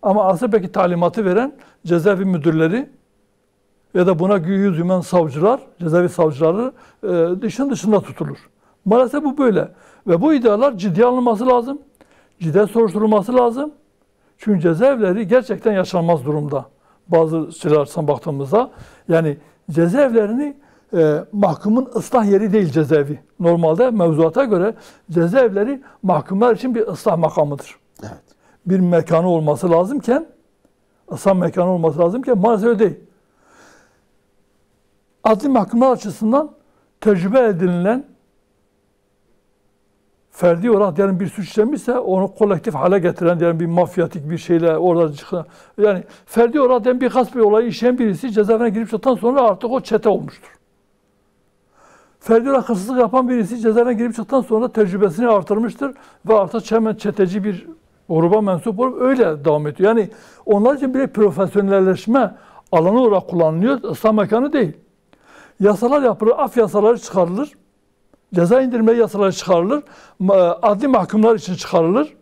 Ama asıl belki talimatı veren cezaevi müdürleri ya da buna yüz yuman savcılar, cezaevi savcıları dışında tutulur. Maalesef bu böyle. Ve bu iddialar ciddiye alınması lazım. Ciddiye soruşturulması lazım. Çünkü cezaevleri gerçekten yaşanmaz durumda. Bazı şeyler açısından baktığımızda. Yani cezaevlerini mahkumun ıslah yeri değil cezaevi. Normalde mevzuata göre cezaevleri mahkumlar için bir ıslah makamıdır. Evet. Bir mekanı olması lazımken, ıslah mekanı olması lazımken maalesef öyle değil. Adli mahkumlar açısından tecrübe edinilen ferdi olarak diyelim bir suç işlemişse onu kolektif hale getiren diyelim bir mafyatik bir şeyle orada çıkan, yani ferdi olarak diyelim bir gasp bir olayı işleyen birisi cezaevine girip çıktıktan sonra artık o çete olmuştur. Ferdi olarak hırsızlık yapan birisi cezaevine girip çıktıktan sonra tecrübesini artırmıştır ve artık hemen çeteci bir gruba mensup olup öyle devam ediyor. Yani onlar için bir profesyonelleşme alanı olarak kullanılıyor, ıslah mekanı değil. Yasalar yapılır, af yasaları çıkarılır. Ceza indirme yasaları çıkarılır. Adli mahkumlar için çıkarılır.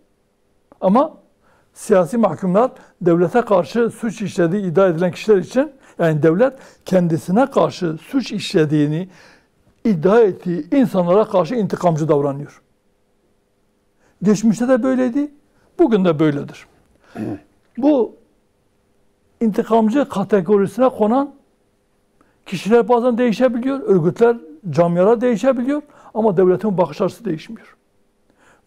Ama siyasi mahkumlar devlete karşı suç işlediği iddia edilen kişiler için, yani devlet kendisine karşı suç işlediğini iddia ettiği insanlara karşı intikamcı davranıyor. Geçmişte de böyleydi, bugün de böyledir. Bu intikamcı kategorisine konan kişiler bazen değişebiliyor, örgütler, camialar değişebiliyor ama devletin bakış açısı değişmiyor.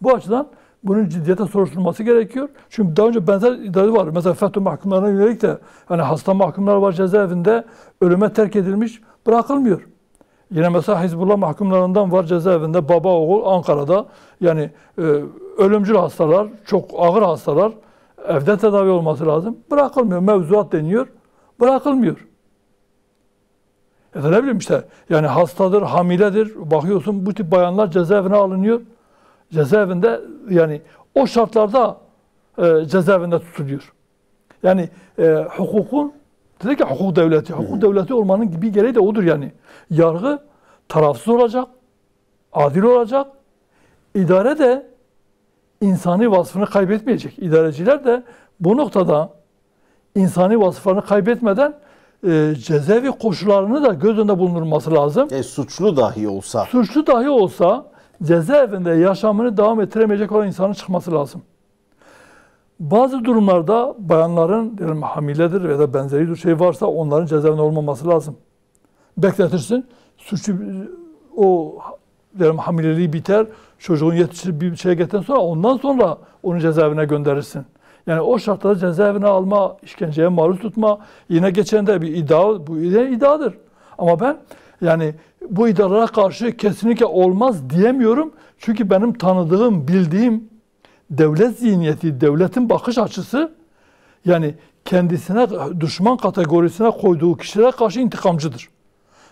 Bu açıdan bunun ciddiyete soruşturulması gerekiyor. Çünkü daha önce benzer iddialar var. Mesela FETÖ mahkumlarına yönelik de hani hasta mahkumlar var cezaevinde, ölüme terk edilmiş, bırakılmıyor. Yine mesela Hizbullah mahkumlarından var cezaevinde, baba oğul Ankara'da. Yani ölümcül hastalar, çok ağır hastalar, evde tedavi olması lazım. Bırakılmıyor. Mevzuat deniyor, bırakılmıyor. Ya da ne bileyim işte, yani hastadır, hamiledir. Bakıyorsun bu tip bayanlar cezaevine alınıyor. Cezaevinde, yani o şartlarda cezaevinde tutuluyor. Yani hukukun, dedik ya hukuk devleti. Hukuk devleti olmanın bir gereği de odur yani. Yargı tarafsız olacak, adil olacak. İdare de insani vasfını kaybetmeyecek. İdareciler de bu noktada insani vasıflarını kaybetmeden cezaevi koşullarını da göz önünde bulundurması lazım. Suçlu dahi olsa. Suçlu dahi olsa cezaevinde yaşamını devam ettiremeyecek olan insanın çıkması lazım. Bazı durumlarda bayanların diyelim hamiledir ya da benzeri bir şey varsa onların cezaevinde olmaması lazım. Bekletirsin. Suçlu o diyelim hamileliği biter, çocuğun yetiştirip bir şeye getirdikten sonra ondan sonra onu cezaevine gönderirsin. Yani o şartlarda cezaevine alma, işkenceye maruz tutma, yine geçen de bir iddia, bu iddiadır. Ama ben yani bu iddialara karşı kesinlikle olmaz diyemiyorum. Çünkü benim tanıdığım, bildiğim devlet zihniyeti, devletin bakış açısı yani kendisine düşman kategorisine koyduğu kişilere karşı intikamcıdır.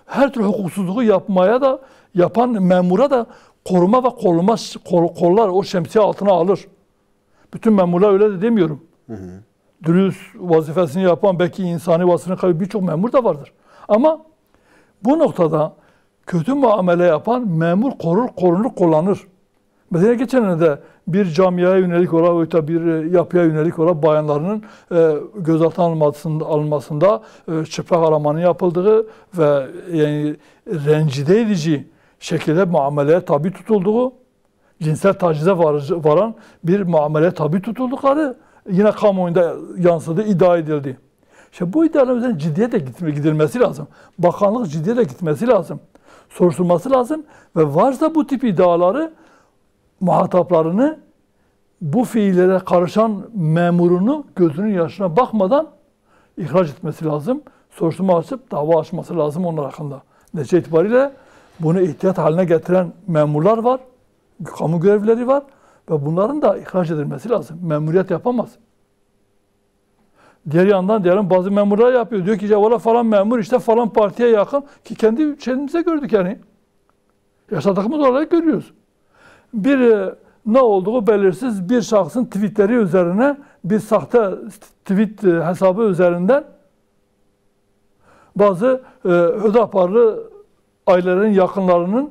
Her türlü hukuksuzluğu yapmaya da yapan memura da koruma ve kollar o şemsiye altına alır. Bütün memurlar öyle de demiyorum. Dürüst vazifesini yapan, belki insani vasfını kaybeden birçok memur da vardır. Ama bu noktada kötü muamele yapan memur korunur, kullanır. Mesela geçen de bir camiaya yönelik olarak, bir yapıya yönelik olarak bayanlarının gözaltına alınmasında çıplak aramanın yapıldığı ve yani rencide edici şekilde muameleye tabi tutulduğu, cinsel tacize varan bir muameleye tabi tutuldukları yine kamuoyunda yansıdığı iddia edildi. İşte bu iddiaların üzerine ciddiyetle gidilmesi lazım. Bakanlık ciddiyetle gitmesi lazım. Soruşturması lazım ve varsa bu tip iddiaları muhataplarını bu fiillere karışan memurunu gözünün yaşına bakmadan ihraç etmesi lazım. Soruşturma açıp dava açması lazım onlar hakkında. Netice itibariyle bunu ihtiyat haline getiren memurlar var, kamu görevlileri var ve bunların da ihraç edilmesi lazım. Memuriyet yapamaz. Diğer yandan diyelim bazı memurlar yapıyor. Diyor ki ya falan memur işte falan partiye yakın ki kendi kendimize gördük yani. Yaşadığımız olarak görüyoruz. Bir ne olduğu belirsiz bir şahsın tweetleri üzerine bir sahte tweet hesabı üzerinden bazı Hüdaparlı ailelerin yakınlarının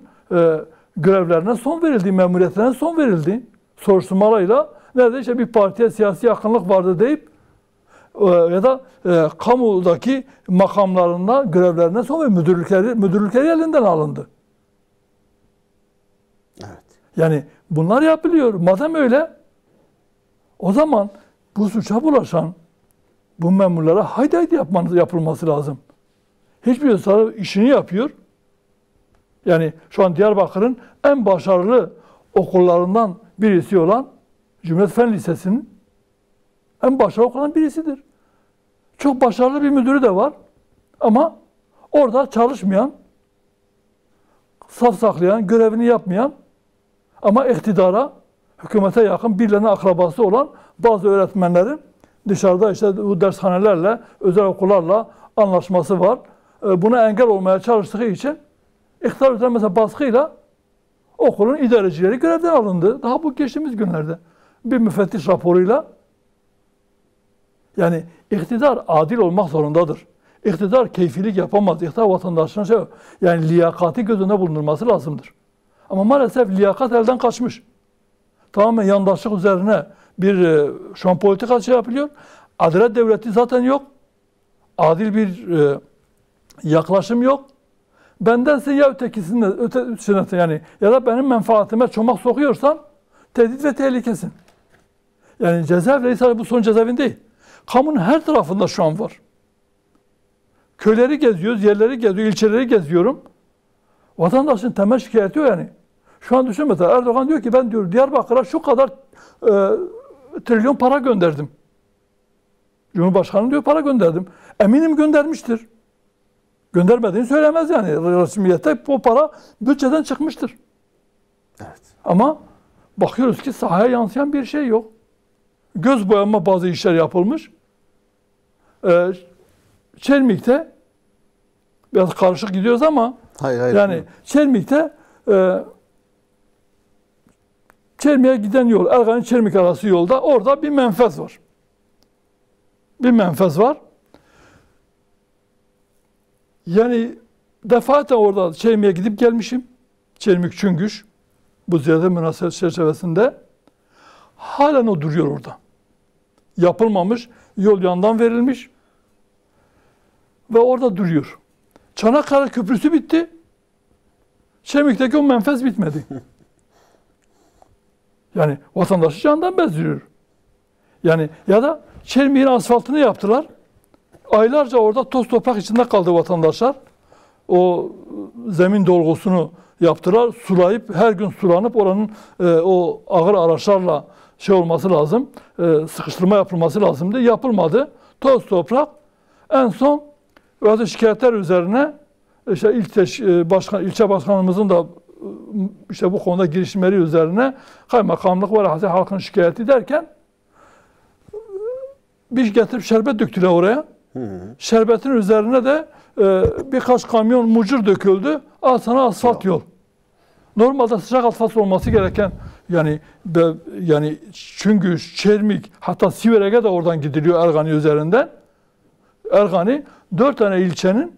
görevlerine son verildi, memuriyetlerine son verildi. Soruşturmalarıyla neredeyse bir partiye siyasi yakınlık vardı deyip ya da kamudaki makamlarında görevlerine son verildi. Müdürlükleri elinden alındı. Evet. Yani bunlar yapılıyor. Madem öyle, o zaman bu suça bulaşan bu memurlara haydi yapılması lazım. Hiçbir insan işini yapıyor. Yani şu an Diyarbakır'ın en başarılı okullarından birisi olan Cumhuriyet Fen Lisesi'nin en başarılı okullarından birisidir. Çok başarılı bir müdürü de var. Ama orada çalışmayan, saf saklayan, görevini yapmayan ama iktidara, hükümete yakın birilerine akrabası olan bazı öğretmenlerin dışarıda işte bu dershanelerle, özel okullarla anlaşması var. Buna engel olmaya çalıştığı için iktidar üzerine mesela baskıyla okulun idarecileri görevden alındı. Daha bu geçtiğimiz günlerde bir müfettiş raporuyla. Yani iktidar adil olmak zorundadır. İktidar keyfilik yapamaz. İktidar vatandaşına yani liyakati göz önüne bulundurması lazımdır. Ama maalesef liyakat elden kaçmış. Tamamen yandaşlık üzerine bir şu an politika yapılıyor. Adalet devleti zaten yok. Adil bir yaklaşım yok. Bendensin ya ötekisine yani ya da benim menfaatime çomak sokuyorsan tehdit ve tehlikesin. Yani cezaevleri sadece bu son cezaevin değil. Kamunun her tarafında şu an var. Köyleri geziyoruz, yerleri geziyoruz, ilçeleri geziyorum. Vatandaşın temel şikayeti o yani. Şu an düşün mesela Erdoğan diyor ki ben diyor Diyarbakır'a şu kadar trilyon para gönderdim. Cumhurbaşkanı diyor para gönderdim. Eminim göndermiştir. Göndermediğini söylemez yani. Resmiyette o para bütçeden çıkmıştır. Evet. Ama bakıyoruz ki sahaya yansıyan bir şey yok. Göz boyama bazı işler yapılmış. Çelmik'te biraz karışık gidiyoruz ama Hayır. yani Çelmik'te Çelmik'e giden yol, Ergani Çelmik arası yolda orada bir menfez var. Bir menfez var. Yani defaten orada Çelmik'e gidip gelmişim. Çelmik Çüngüş bu ziyaret münasebet çerçevesinde halen o duruyor orada. Yapılmamış, yol yandan verilmiş ve orada duruyor. Çanakkale Köprüsü bitti. Çelmik'teki o menfez bitmedi. Yani vatandaşı candan bezdiriyor. Yani ya da Çelmik'in asfaltını yaptılar. Aylarca orada toz toprak içinde kaldı vatandaşlar. O zemin dolgusunu yaptılar. Sulayıp her gün sulanıp oranın o ağır araçlarla şey olması lazım. Sıkıştırma yapılması lazımdı. Yapılmadı. Toz toprak. En son bazı şikayetler üzerine işte ilçe başkanımızın da işte bu konuda girişimleri üzerine kaymakamlık ve halkın şikayeti derken bir getirip şerbet döktüler oraya. Şerbetin üzerine de birkaç kamyon mucur döküldü. Al sana asfalt yol. Normalde sıcak asfalt olması gereken yani Çüngüş, Çelmik hatta Siverek'e de oradan gidiliyor Ergani üzerinden. Ergani 4 tane ilçenin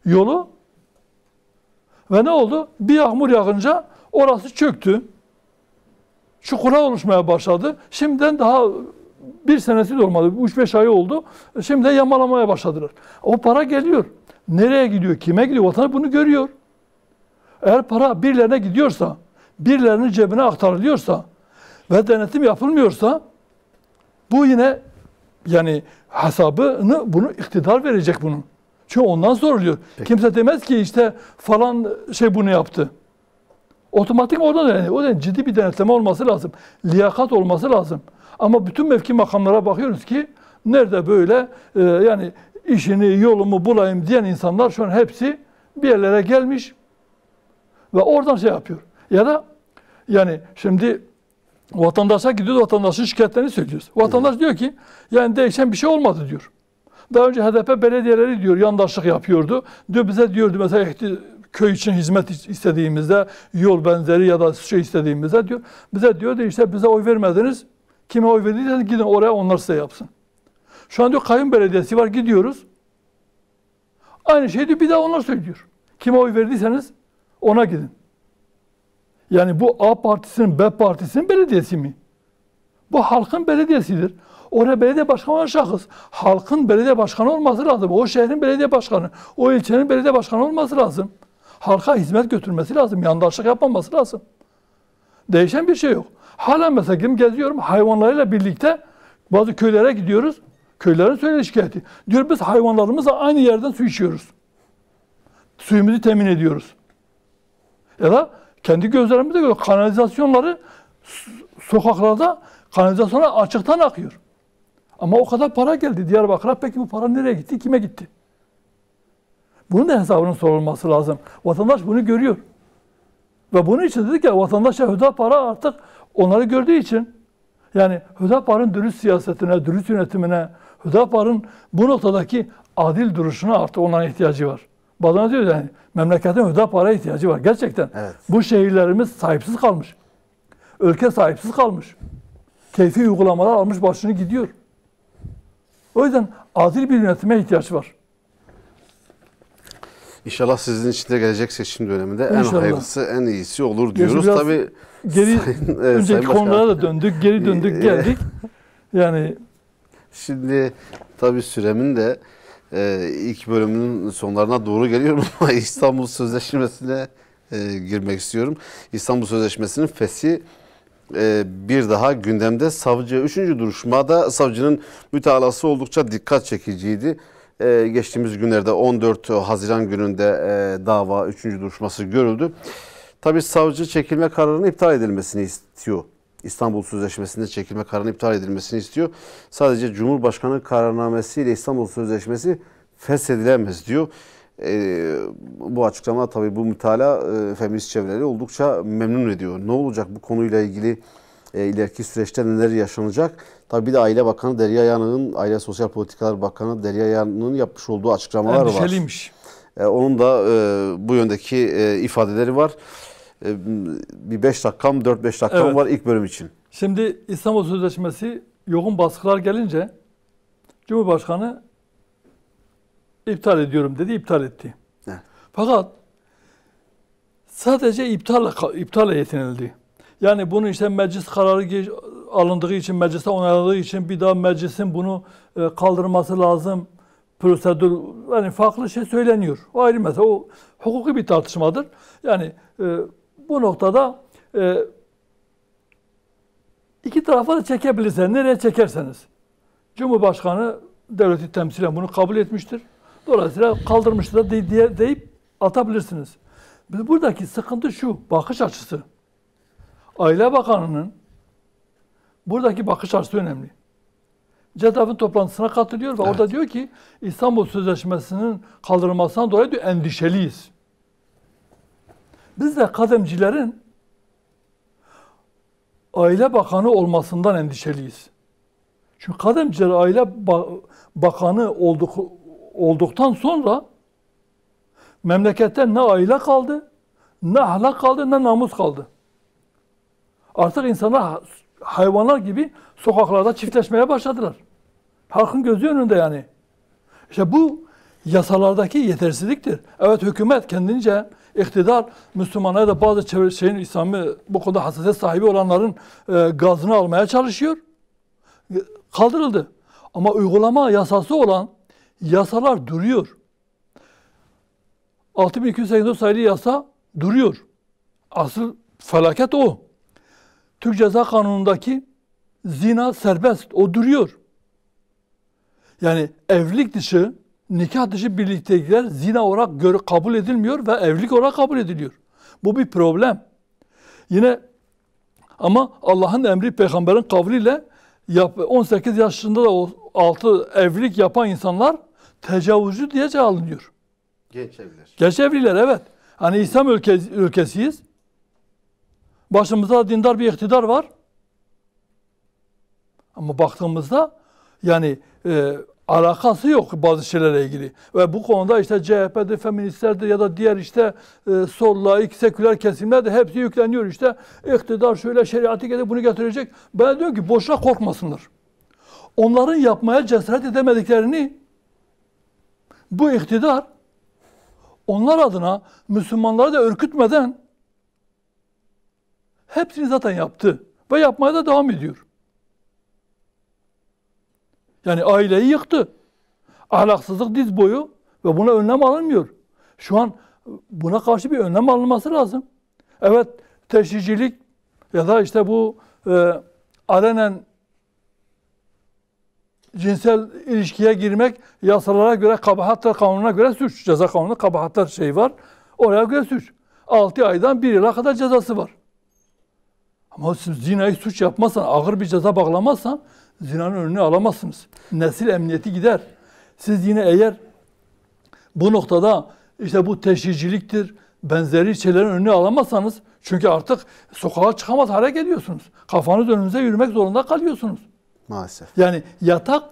yolu ve ne oldu? Bir yağmur yağınca orası çöktü. Çukura oluşmaya başladı. Şimdiden daha bir senesi de olmadı. 3-5 ay oldu. Şimdi de yamalamaya başladılar. O para geliyor. Nereye gidiyor? Kime gidiyor? Vatandaş bunu görüyor. Eğer para birilerine gidiyorsa, birilerinin cebine aktarılıyorsa ve denetim yapılmıyorsa bu yine yani hesabını bunu iktidar verecek bunun. Çünkü ondan soruluyor. Peki. Kimse demez ki işte falan şey bunu yaptı. Otomatik oradan yani o yüzden ciddi bir denetleme olması lazım. Liyakat olması lazım. Ama bütün mevki makamlara bakıyoruz ki nerede böyle yani işini yolumu bulayım diyen insanlar şu an hepsi bir yerlere gelmiş ve oradan şey yapıyor. Ya da yani şimdi vatandaşa gidiyoruz, vatandaşın şikayetlerini söylüyoruz. Vatandaş diyor ki yani değişen bir şey olmadı diyor. Daha önce HDP belediyeleri diyor yandaşlık yapıyordu. Diyor bize diyordu mesela köy için hizmet istediğimizde yol benzeri ya da şey istediğimizde diyor bize diyordu işte bize oy vermediniz. Kime oy verdiyseniz gidin oraya onlar size yapsın. Şu an diyor Kayyum Belediyesi var gidiyoruz. Aynı şeyi diyor bir daha onlar söylüyor. Kime oy verdiyseniz ona gidin. Yani bu A partisinin B partisinin belediyesi mi? Bu halkın belediyesidir. Oraya belediye başkanı olan şahıs. Halkın belediye başkanı olması lazım. O şehrin belediye başkanı, o ilçenin belediye başkanı olması lazım. Halka hizmet götürmesi lazım. Yandaşlık yapmaması lazım. Değişen bir şey yok. Hala mesela geziyorum hayvanlarıyla birlikte bazı köylere gidiyoruz. Köylerin söylediği şikayeti. Diyor biz hayvanlarımızla aynı yerden su içiyoruz. Suyumuzu temin ediyoruz. Ya da kendi gözlerimizde görüyoruz. Kanalizasyonları sokaklarda kanalizasyonlar açıktan akıyor. Ama o kadar para geldi Diyarbakır'a. Peki bu para nereye gitti? Kime gitti? Bunun da hesabının sorulması lazım. Vatandaş bunu görüyor. Ve bunun için dedik ya vatandaşa Hüdapar'a artık onları gördüğü için yani Hüdapar'ın dürüst siyasetine, dürüst yönetimine, Hüdapar'ın bu noktadaki adil duruşuna artık onların ihtiyacı var. Bazen diyor yani memleketin Hüdapar'a ihtiyacı var. Gerçekten. Evet. Bu şehirlerimiz sahipsiz kalmış. Ülke sahipsiz kalmış. Keyfi uygulamalar almış başını gidiyor. O yüzden adil bir yönetime ihtiyaç var. İnşallah sizin için de gelecek seçim döneminde en hayırlısı, en iyisi olur diyoruz. Tabii önceki konulara da döndük, geri döndük, geldik. Yani şimdi tabii süremin de ilk bölümünün sonlarına doğru geliyorum ama İstanbul Sözleşmesi'ne girmek istiyorum. İstanbul Sözleşmesi'nin feshi bir daha gündemde. Savcı 3. duruşmada savcının mütalası oldukça dikkat çekiciydi. Geçtiğimiz günlerde 14 Haziran gününde dava 3. duruşması görüldü. Tabii savcı çekilme kararının iptal edilmesini istiyor. İstanbul Sözleşmesi'nde çekilme kararının iptal edilmesini istiyor. Sadece Cumhurbaşkanı kararnamesiyle İstanbul Sözleşmesi feshedilemez diyor. Bu açıklama tabii bu mütalaa feminist çevreleri oldukça memnun ediyor. Ne olacak bu konuyla ilgili ileriki süreçte neler yaşanacak? Tabii bir de Aile Bakanı Derya Yanık'ın, Aile Sosyal Politikalar Bakanı Derya Yanık'ın yapmış olduğu açıklamalar var. Endişeliymiş. Onun da bu yöndeki ifadeleri var. Bir 5 dakikam, 4-5 dakikam var ilk bölüm için. Şimdi İstanbul Sözleşmesi yoğun baskılar gelince Cumhurbaşkanı iptal ediyorum dedi, iptal etti. Evet. Fakat sadece iptalle yetinildi. Yani bunu işte meclis kararı alındığı için, mecliste onayladığı için bir daha meclisin bunu kaldırması lazım. Prosedür, yani farklı şey söyleniyor. O ayrı mesele. O hukuki bir tartışmadır. Yani bu noktada iki tarafa da çekebilirseniz, nereye çekerseniz. Cumhurbaşkanı devleti temsilen bunu kabul etmiştir. Dolayısıyla kaldırmıştır da deyip atabilirsiniz. Buradaki sıkıntı şu, bakış açısı. Aile Bakanı'nın buradaki bakış açısı önemli. CEDAV'ın toplantısına katılıyor ve orada diyor ki İstanbul Sözleşmesi'nin kaldırılmasından dolayı diyor, endişeliyiz. Biz de kademcilerin Aile Bakanı olmasından endişeliyiz. Çünkü kademciler Aile Bakanı olduktan sonra memlekette ne aile kaldı, ne ahlak kaldı, ne namus kaldı. Artık insanlar hayvanlar gibi sokaklarda çiftleşmeye başladılar. Halkın gözü önünde yani. İşte bu yasalardaki yetersizliktir. Evet, hükümet kendince iktidar Müslümanlara da bazı İslam'ı bu konuda hassasiyet sahibi olanların gazını almaya çalışıyor. Kaldırıldı. Ama uygulama yasası olan yasalar duruyor. 6284 sayılı yasa duruyor. Asıl felaket o. Türk Ceza Kanunu'ndaki zina serbest, o duruyor. Yani evlilik dışı, nikah dışı birliktelikler zina olarak kabul edilmiyor ve evlilik olarak kabul ediliyor. Bu bir problem. Yine ama Allah'ın emri peygamberin kavliyle 18 yaşında da altı evlilik yapan insanlar tecavüzcü diye alınıyor. Genç evliler. Genç evliler, evet. Hani İslam ülkesiyiz. Başımızda dindar bir iktidar var. Ama baktığımızda yani alakası yok bazı şeylerle ilgili. Ve bu konuda işte CHP'de, feministlerdir ya da diğer işte sol, laik, seküler kesimler de hepsi yükleniyor işte. İktidar şöyle şeriatı getirip bunu getirecek. Ben diyorum ki boşuna korkmasınlar. Onların yapmaya cesaret edemediklerini bu iktidar onlar adına Müslümanları da ürkütmeden hepsini zaten yaptı. Ve yapmaya da devam ediyor. Yani aileyi yıktı. Ahlaksızlık diz boyu ve buna önlem alınmıyor. Şu an buna karşı bir önlem alınması lazım. Evet, teşhircilik ya da işte bu alenen cinsel ilişkiye girmek yasalara göre, kabahatler kanununa göre suç. Ceza kanununda kabahatler şey var. Oraya göre suç. 6 aydan 1 yıla kadar cezası var. Ama siz zinayı suç yapmazsan, ağır bir ceza bağlamazsan zinanın önünü alamazsınız. Nesil emniyeti gider. Siz yine eğer bu noktada işte bu teşhirciliktir, benzeri şeylerin önünü alamazsanız, çünkü artık sokağa çıkamaz hale geliyorsunuz. Kafanız önünüze yürümek zorunda kalıyorsunuz. Maalesef. Yani yatak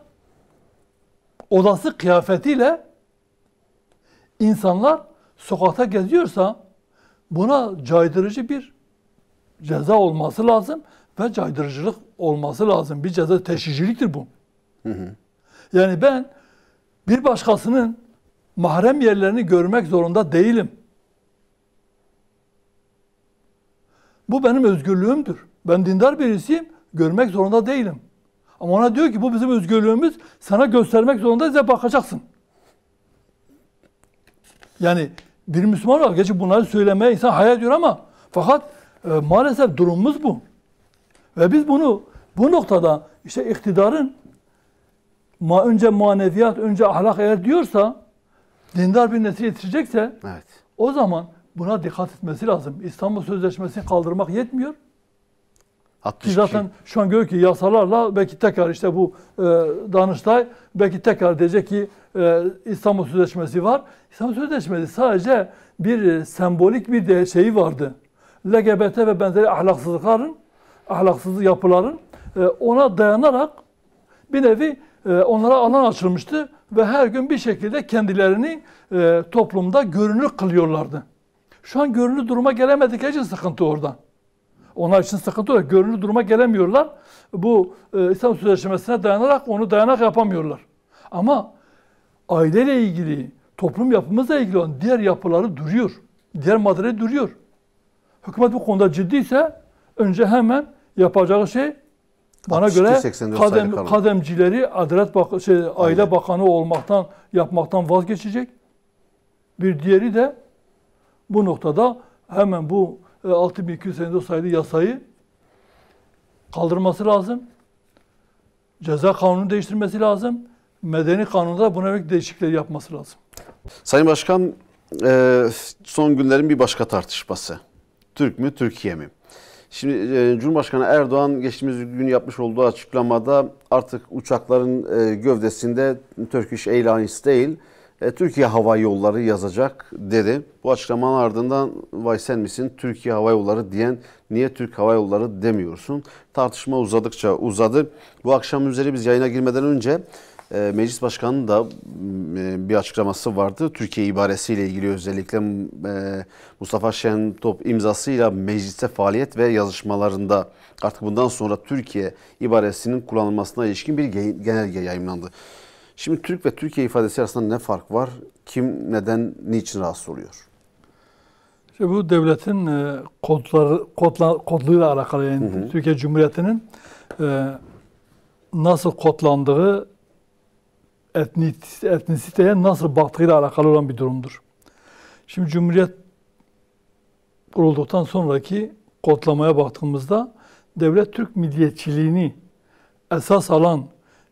odası kıyafetiyle insanlar sokakta geziyorsa buna caydırıcı bir ceza olması lazım ve caydırıcılık olması lazım. Bir ceza, teşhirciliktir bu. Yani ben bir başkasının mahrem yerlerini görmek zorunda değilim. Bu benim özgürlüğümdür. Ben dindar birisiyim, görmek zorunda değilim. Ama ona diyor ki bu bizim özgürlüğümüz, sana göstermek zorundayız ve bakacaksın. Yani bir Müslüman olarak, gerçi bunları söylemeye insan hayal ediyor ama fakat maalesef durumumuz bu. Ve biz bunu bu noktada işte iktidarın önce maneviyat, önce ahlak eğer diyorsa, dindar bir nesil yetişecekse Evet. o zaman buna dikkat etmesi lazım. İstanbul Sözleşmesi'ni kaldırmak yetmiyor. Ki 62. zaten şu an görüyor ki yasalarla belki tekrar işte bu Danıştay belki tekrar diyecek ki İstanbul Sözleşmesi var. İstanbul Sözleşmesi sadece bir sembolik bir de şeyi vardı. LGBT ve benzeri ahlaksızlık yapıların ona dayanarak bir nevi onlara alan açılmıştı ve her gün bir şekilde kendilerini toplumda görünür kılıyorlardı. Şu an görünür duruma gelemedikleri için sıkıntı orada. Onlar için sıkıntı olarak görünür duruma gelemiyorlar. Bu İstanbul Sözleşmesi'ne dayanarak onu dayanak yapamıyorlar. Ama aileyle ilgili, toplum yapımızla ilgili olan diğer yapıları duruyor. Diğer maddeleri duruyor. Hükümet bu konuda ciddiyse önce hemen yapacağı şey bana göre kademcileri Aile Bakanı yapmaktan vazgeçecek. Bir diğeri de bu noktada hemen bu 6284 sayılı yasayı kaldırması lazım. Ceza kanunu değiştirmesi lazım. Medeni kanunda buna yönelik değişiklikler yapması lazım. Sayın Başkan, son günlerin bir başka tartışması. Türk mü, Türkiye mi? Şimdi Cumhurbaşkanı Erdoğan geçtiğimiz gün yapmış olduğu açıklamada artık uçakların gövdesinde Turkish Airlines değil, Türkiye Hava Yolları yazacak dedi. Bu açıklamanın ardından vay sen misin Türkiye Hava Yolları diyen, niye Türk Hava Yolları demiyorsun? Tartışma uzadıkça uzadı. Bu akşam üzeri biz yayına girmeden önce Meclis Başkanı'nın da bir açıklaması vardı. Türkiye ibaresiyle ilgili özellikle Mustafa Şentop imzasıyla mecliste faaliyet ve yazışmalarında artık bundan sonra Türkiye ibaresinin kullanılmasına ilişkin bir genelge yayımlandı. Şimdi Türk ve Türkiye ifadesi arasında ne fark var? Kim, neden, niçin rahatsız oluyor? İşte bu devletin kodlarıyla alakalı, yani Türkiye Cumhuriyeti'nin nasıl kodlandığı, etnisiteye nasıl baktığıyla alakalı olan bir durumdur. Şimdi Cumhuriyet kurulduktan sonraki kodlamaya baktığımızda devlet Türk milliyetçiliğini esas alan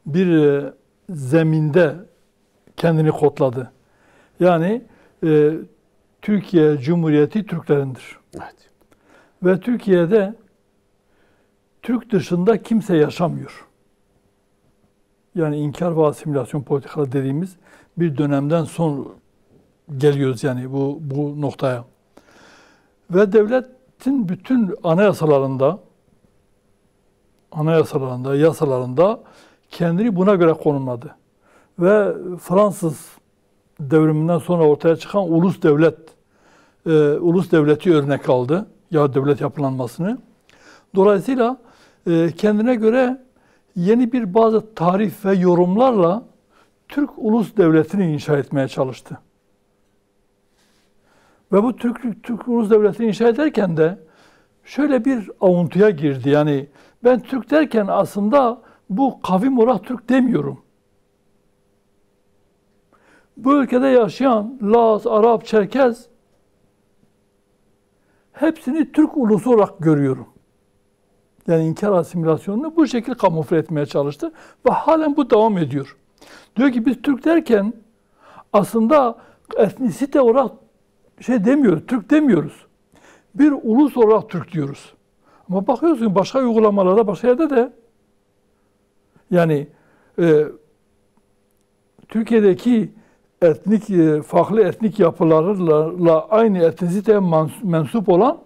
bir zeminde kendini kodladı. Yani Türkiye Cumhuriyeti Türklerindir. Evet. Ve Türkiye'de Türk dışında kimse yaşamıyor. Yani inkar ve asimilasyon politikaları dediğimiz bir dönemden sonra geliyoruz yani bu noktaya. Ve devletin bütün yasalarında kendini buna göre konumladı. Ve Fransız devriminden sonra ortaya çıkan ulus devleti örnek aldı. Ya devlet yapılanmasını. Dolayısıyla kendine göre yeni bir bazı tarif ve yorumlarla Türk ulus devletini inşa etmeye çalıştı. Ve bu Türk ulus devletini inşa ederken de şöyle bir avuntuya girdi. Yani ben Türk derken aslında bu kavim olarak Türk demiyorum. Bu ülkede yaşayan Laz, Arap, Çerkez hepsini Türk ulusu olarak görüyorum. Yani inkar asimilasyonunu bu şekilde kamufle etmeye çalıştı ve halen bu devam ediyor. Diyor ki biz Türk derken aslında etnisite olarak demiyoruz, Türk demiyoruz. Bir ulus olarak Türk diyoruz. Ama bakıyorsun başka uygulamalarda, başka yerde de yani Türkiye'deki farklı etnik yapılarla aynı etnisiteye mensup olan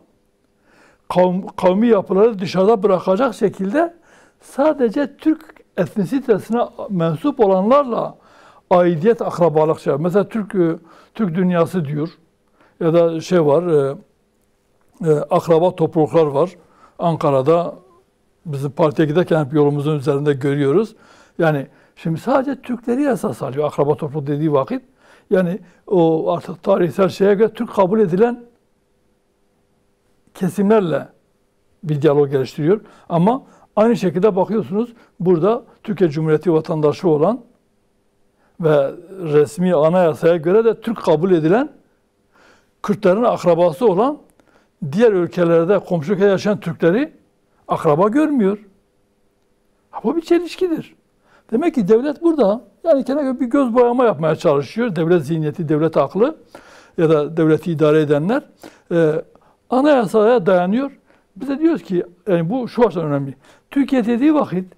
kavmi yapıları dışarıda bırakacak şekilde sadece Türk etnisitesine mensup olanlarla aidiyet, akrabalık şey. Mesela Türk dünyası diyor ya da var, akraba topluluklar var. Ankara'da bizim partiye giderken hep yolumuzun üzerinde görüyoruz. Yani şimdi sadece Türkleri esas alıyor akraba topluluğu dediği vakit. Yani o artık tarihsel şeye göre Türk kabul edilen kesimlerle bir diyalog geliştiriyor. Ama aynı şekilde bakıyorsunuz burada Türkiye Cumhuriyeti vatandaşı olan ve resmi anayasaya göre de Türk kabul edilen Kürtlerin akrabası olan diğer ülkelerde komşu ülkede yaşayan Türkleri akraba görmüyor. Bu bir çelişkidir. Demek ki devlet burada yani kendine bir göz boyama yapmaya çalışıyor. Devlet zihniyeti, devlet aklı ya da devleti idare edenler anayasaya dayanıyor. Biz de diyoruz ki yani bu şu açıdan önemli. Türkiye dediği vakit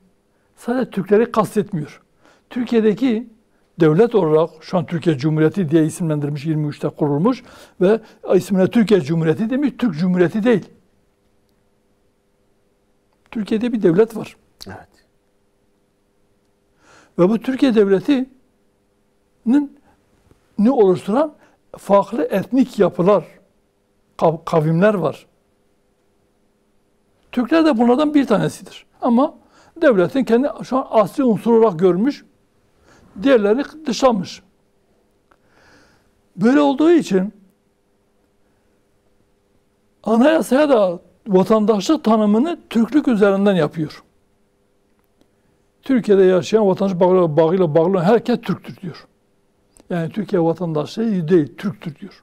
sadece Türkleri kastetmiyor. Türkiye'deki devlet olarak şu an Türkiye Cumhuriyeti diye isimlendirmiş, 23'te kurulmuş ve ismine Türkiye Cumhuriyeti demiş, Türk Cumhuriyeti değil. Türkiye'de bir devlet var. Evet. Ve bu Türkiye Devleti'nin ne oluşturan farklı etnik yapılar, kavimler var. Türkler de bunlardan bir tanesidir. Ama devletin kendi şu an asli unsur olarak görmüş, diğerlerini dışlamış. Böyle olduğu için anayasaya da vatandaşlık tanımını Türklük üzerinden yapıyor. Türkiye'de yaşayan vatandaş bağıyla bağlı herkes Türktür diyor. Yani Türkiye vatandaşlığı değil, Türktür diyor.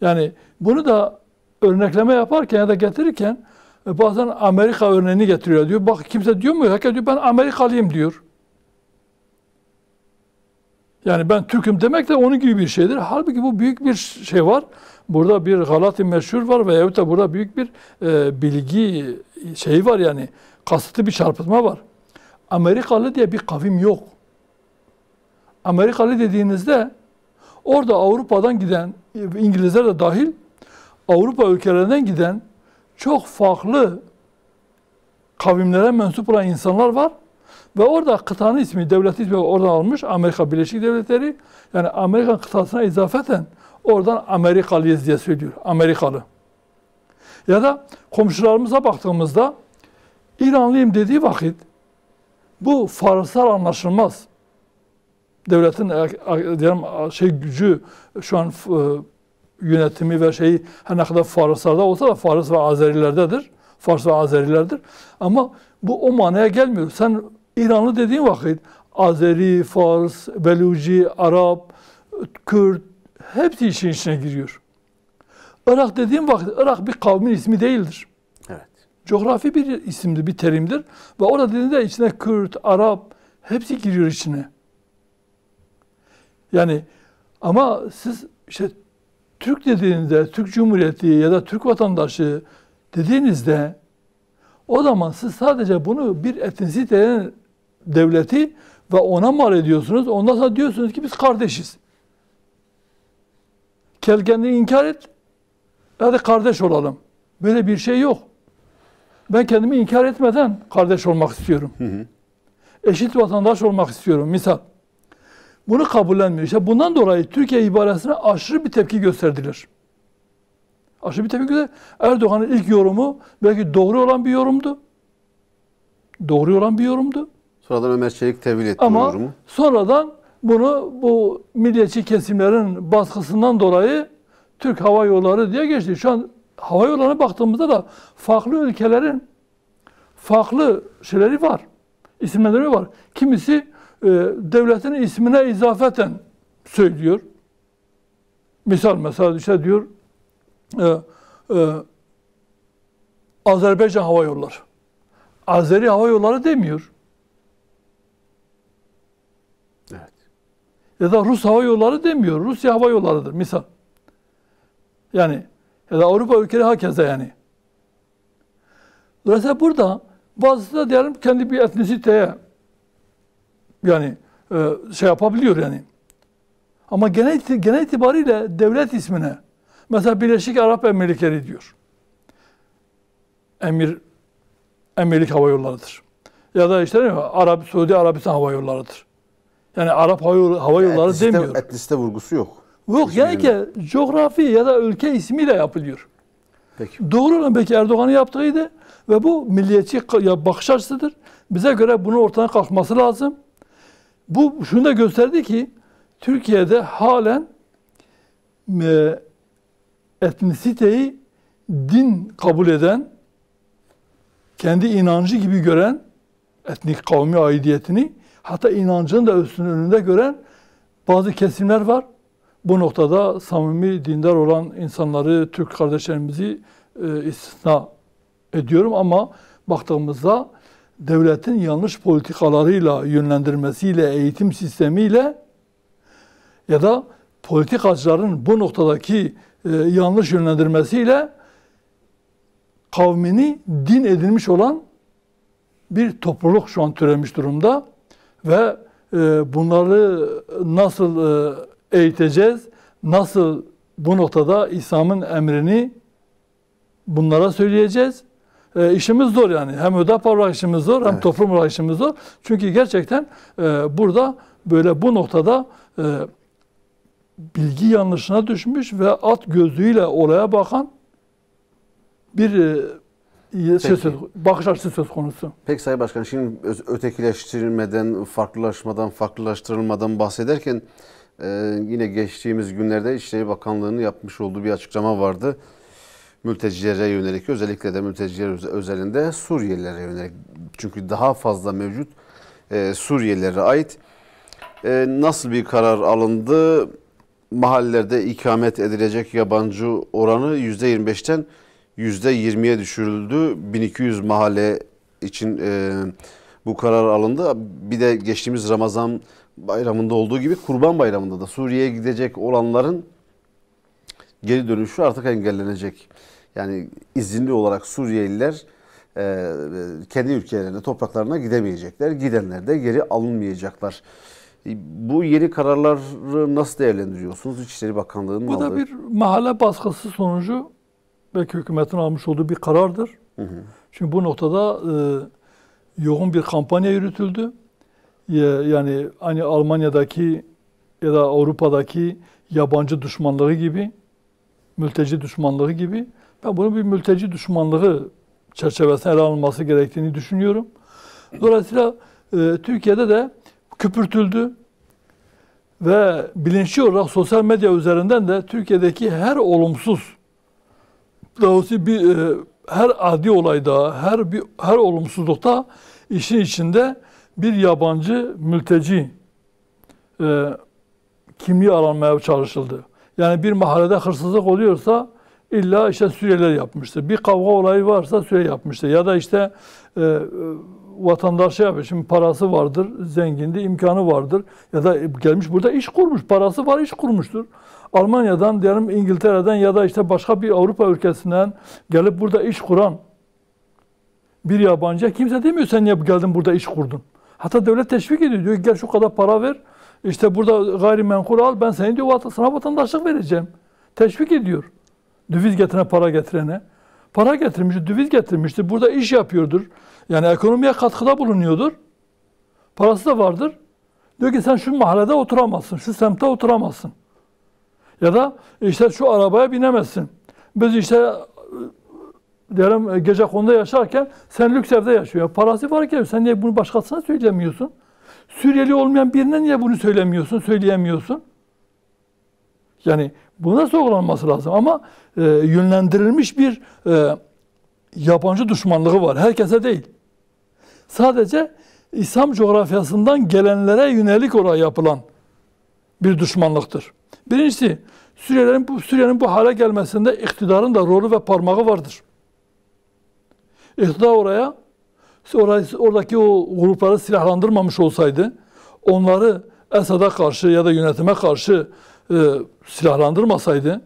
Yani bunu da örnekleme yaparken ya da getirirken bazen Amerika örneğini getiriyor diyor. Bak kimse diyor mu? Herkes diyor ben Amerikalıyım diyor. Yani ben Türk'üm demek de onun gibi bir şeydir. Halbuki bu büyük bir şey var. Burada bir Galati meşhur var veyahut da burada büyük bir bilgi şeyi var yani. Kasıtlı bir çarpıtma var. Amerikalı diye bir kavim yok. Amerikalı dediğinizde orada Avrupa'dan giden, İngilizler de dahil, Avrupa ülkelerinden giden çok farklı kavimlere mensup olan insanlar var. Ve orada kıtanın ismi, devlet ismi oradan almış. Amerika Birleşik Devletleri. Yani Amerika kıtasına izafeten oradan Amerikalıyız diye söylüyor. Amerikalı. Ya da komşularımıza baktığımızda İranlıyım dediği vakit bu Farslar anlaşılmaz. Devletin diyelim gücü şu an yönetimi ve şeyi her ne kadar Farslarda olsa da Fars ve Azerilerdedir. Fars ve Azerilerdir. Ama bu o manaya gelmiyor. Sen İranlı dediğin vakit Azeri, Fars, Beluci, Arap, Kürt hepsi işin içine giriyor. Irak dediğin vakit Irak bir kavmin ismi değildir. Evet. Coğrafi bir isimdir, bir terimdir. Ve orada dediğinde içine Kürt, Arap hepsi giriyor içine. Yani ama siz işte Türk dediğinizde, Türk Cumhuriyeti ya da Türk vatandaşı dediğinizde o zaman siz sadece bunu bir etnisitenin devleti ve ona mal ediyorsunuz. Ondan sonra diyorsunuz ki biz kardeşiz. Gel kendini inkar et. Hadi kardeş olalım. Böyle bir şey yok. Ben kendimi inkar etmeden kardeş olmak istiyorum. Eşit vatandaş olmak istiyorum. Misal. Bunu kabullenmiyor. İşte bundan dolayı Türkiye ibaresine aşırı bir tepki gösterdiler. Aşırı bir tepki gösterdiler. Erdoğan'ın ilk yorumu belki doğru olan bir yorumdu. Doğru olan bir yorumdu. Sonradan Ömer Çelik tevil etti ama yorumu. sonradan bunu bu milliyetçi kesimlerin baskısından dolayı Türk Hava Yolları diye geçti. Şu an hava yollarına baktığımızda da farklı ülkelerin farklı şeyleri var. İsimleri var. Kimisi devletin ismine izafeten söylüyor. Mesela işte diyor Azerbaycan Hava Yolları. Azeri Hava Yolları demiyor. Evet. Ya da Rus Hava Yolları demiyor. Rusya Hava Yolları'dır misal. Yani ya da Avrupa ülkeleri hakeza yani. Dolayısıyla burada bazısı da diyelim kendi bir etnisiteye yani şey yapabiliyor yani. Ama genel itibariyle devlet ismine mesela Birleşik Arap Emirlikleri diyor. Emirlik Hava Yolları'dır. Ya da işte Suudi Arabistan Hava Yolları'dır. Yani Arap Hava Yolları demiyor. Etnisite vurgusu yok. Yok yani ki coğrafi ya da ülke ismiyle yapılıyor. Peki. Doğru olan belki Erdoğan'ın yaptığıydı ve bu milliyetçi bakış açısıdır. Bize göre bunun ortadan kalkması lazım. Bu şunu da gösterdi ki Türkiye'de halen etnisiteyi din kabul eden, kendi inancı gibi gören, etnik kavmi aidiyetini hatta inancın da önünde gören bazı kesimler var. Bu noktada samimi dindar olan insanları, Türk kardeşlerimizi istisna ediyorum ama baktığımızda devletin yanlış politikalarıyla, yönlendirmesiyle, eğitim sistemiyle ya da politikacıların bu noktadaki yanlış yönlendirmesiyle kavmini din edilmiş olan bir topluluk şu an türemiş durumda ve bunları nasıl eğiteceğiz, nasıl bu noktada İslam'ın emrini bunlara söyleyeceğiz. İşimiz zor yani. Hem Hüdapar olarak işimiz zor, hem toplum olarak işimiz zor. Çünkü gerçekten burada böyle bu noktada bilgi yanlışına düşmüş ve at gözlüğüyle olaya bakan bir bakış açısı söz konusu. Peki Sayın Başkan, şimdi ötekileştirilmeden, farklılaşmadan, farklılaştırılmadan bahsederken yine geçtiğimiz günlerde İçişleri Bakanlığı'nın yapmış olduğu bir açıklama vardı. Mültecilere yönelik, özellikle de mülteciler özelinde Suriyelilere yönelik. Çünkü daha fazla mevcut Suriyelilere ait. Nasıl bir karar alındı? Mahallelerde ikamet edilecek yabancı oranı %25'ten %20'ye düşürüldü. 1200 mahalle için bu karar alındı. Bir de geçtiğimiz Ramazan bayramında olduğu gibi Kurban Bayramı'nda da Suriye'ye gidecek olanların geri dönüşü artık engellenecek. Yani izinli olarak Suriyeliler kendi ülkelerine, topraklarına gidemeyecekler. Gidenler de geri alınmayacaklar. Bu yeni kararları nasıl değerlendiriyorsunuz? İçişleri Bakanlığı'nın Bu aldığı. da bir mahalle baskısı sonucu belki hükümetin almış olduğu bir karardır. Çünkü bu noktada yoğun bir kampanya yürütüldü. Yani hani Almanya'daki ya da Avrupa'daki yabancı düşmanlığı gibi, mülteci düşmanlığı gibi, ben bunun bir mülteci düşmanlığı çerçevesine ele alınması gerektiğini düşünüyorum. Dolayısıyla Türkiye'de de küpürtüldü ve bilinçli olarak sosyal medya üzerinden de Türkiye'deki her olumsuz, doğrusu her adi olayda, her olumsuzlukta işin içinde bir yabancı mülteci kimliği aranmaya çalışıldı. Yani bir mahallede hırsızlık oluyorsa illa işte Suriyeliler yapmıştır. Bir kavga olayı varsa Suriyeli yapmıştır. Ya da işte vatandaş şey yapıyor. Şimdi parası vardır, zengindi, imkanı vardır. Ya da gelmiş burada iş kurmuş. Parası var, iş kurmuştur. Almanya'dan, diyelim İngiltere'den ya da işte başka bir Avrupa ülkesinden gelip burada iş kuran bir yabancı kimse demiyor sen niye geldin burada iş kurdun. Hatta devlet teşvik ediyor. Diyor gel şu kadar para ver. İşte burada gayrimenkul al. Ben seni diyor sana vatandaşlık vereceğim. Teşvik ediyor. Döviz getirene, para getirene. Para getirmiştir, döviz getirmiştir. Burada iş yapıyordur. Yani ekonomiye katkıda bulunuyordur. Parası da vardır. Diyor ki sen şu mahallede oturamazsın. Şu semtte oturamazsın. Ya da işte şu arabaya binemezsin. Biz işte diyelim gece konuda yaşarken sen lüks evde yaşıyorsun. Parası varken sen niye bunu başkasına söylemiyorsun? Suriyeli olmayan birine niye bunu söylemiyorsun, söyleyemiyorsun? Yani buna sorgulanması lazım ama yönlendirilmiş bir yabancı düşmanlığı var. Herkese değil. Sadece İslam coğrafyasından gelenlere yönelik olarak yapılan bir düşmanlıktır. Birincisi, Suriye'nin bu hale gelmesinde iktidarın da rolü ve parmağı vardır. İktidar oradaki o grupları silahlandırmamış olsaydı, onları Esad'a karşı ya da yönetime karşı silahlandırmasaydı,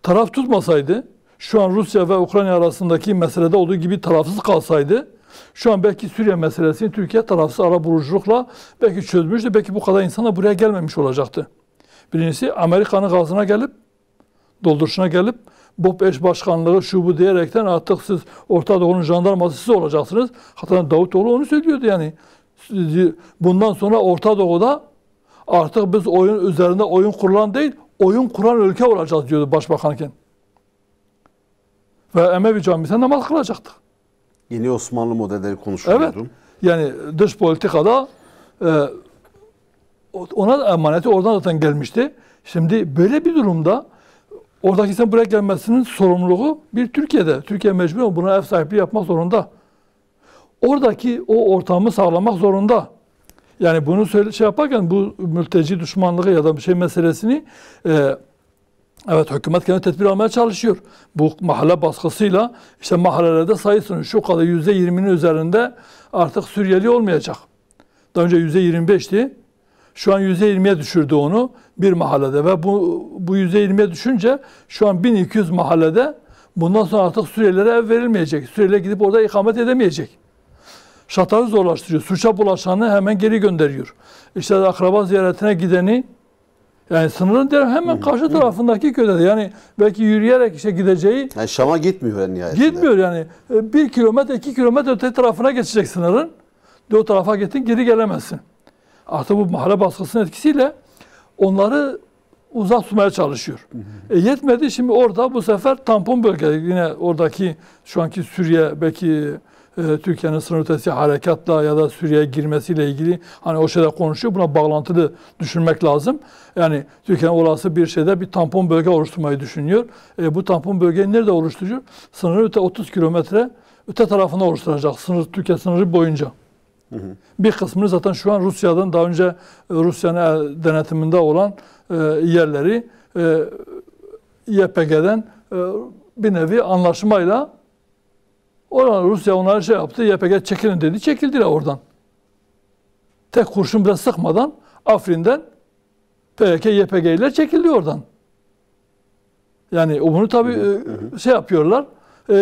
taraf tutmasaydı, şu an Rusya ve Ukrayna arasındaki meselede olduğu gibi tarafsız kalsaydı, şu an belki Suriye meselesini Türkiye tarafsız arabuluculukla belki çözmüştü, belki bu kadar insan da buraya gelmemiş olacaktı. Birincisi Amerika'nın gazına gelip, dolduruşuna gelip, BOP eş başkanlığı şu bu diyerekten artık siz Orta Doğu'nun jandarması siz olacaksınız. Hatta Davutoğlu onu söylüyordu yani. Bundan sonra Orta Doğu'da artık biz oyun üzerinde oyun kurulan değil, oyun kuran ülke olacağız diyordu başbakanken. Ve Emevi Camisi'nde namaz kılacaktık. Yeni Osmanlı modelleri konuşuluyordu. Evet. Yani dış politikada ona emaneti oradan zaten gelmişti. Şimdi böyle bir durumda oradaki insan buraya gelmesinin sorumluluğu bir Türkiye'de. Türkiye mecbur buna ev sahipliği yapmak zorunda. Oradaki o ortamı sağlamak zorunda. Yani bunu yaparken bu mülteci düşmanlığı ya da bir şey meselesini Evet, hükümet kendi tedbir almaya çalışıyor. Bu mahalle baskısıyla işte mahallelerde sayısının şu kadar %20'nin üzerinde artık Suriyeli olmayacak. Daha önce %25'ti. Şu an %20'ye düşürdü onu bir mahallede ve bu %20'ye düşünce şu an 1200 mahallede bundan sonra artık Suriyelilere ev verilmeyecek. Suriyeliler gidip orada ikamet edemeyecek. Şartları zorlaştırıyor. Suça bulaşanı hemen geri gönderiyor. İşte akraba ziyaretine gideni, yani sınırın hemen karşı tarafındaki köyde, yani belki yürüyerek işte gideceği, Yani Şam'a gitmiyor en nihayetinde. gitmiyor yani. 1 kilometre 2 kilometre öte tarafına geçecek sınırın. O tarafa gittin geri gelemezsin. Artık bu mahalle baskısının etkisiyle onları uzak tutmaya çalışıyor. Yetmedi, şimdi orada bu sefer tampon bölge, yine oradaki şu anki Suriye, belki Türkiye'nin sınır ötesi harekatla ya da Suriye'ye girmesiyle ilgili hani o şeyler konuşuyor. Buna bağlantılı düşünmek lazım. Yani Türkiye'nin olası bir şeyde bir tampon bölge oluşturmayı düşünüyor. Bu tampon bölgeyi nerede oluşturuyor? Sınırı öte 30 kilometre öte tarafına oluşturacak. Türkiye sınırı boyunca. Bir kısmını zaten şu an Rusya'dan, daha önce Rusya'nın denetiminde olan yerleri YPG'den bir nevi anlaşmayla Rusya onlara şey yaptı, YPG çekilin dedi, çekildiler oradan. Tek kurşun bile sıkmadan Afrin'den PKK, YPG'ler çekildi oradan. Yani bunu tabii şey yapıyorlar.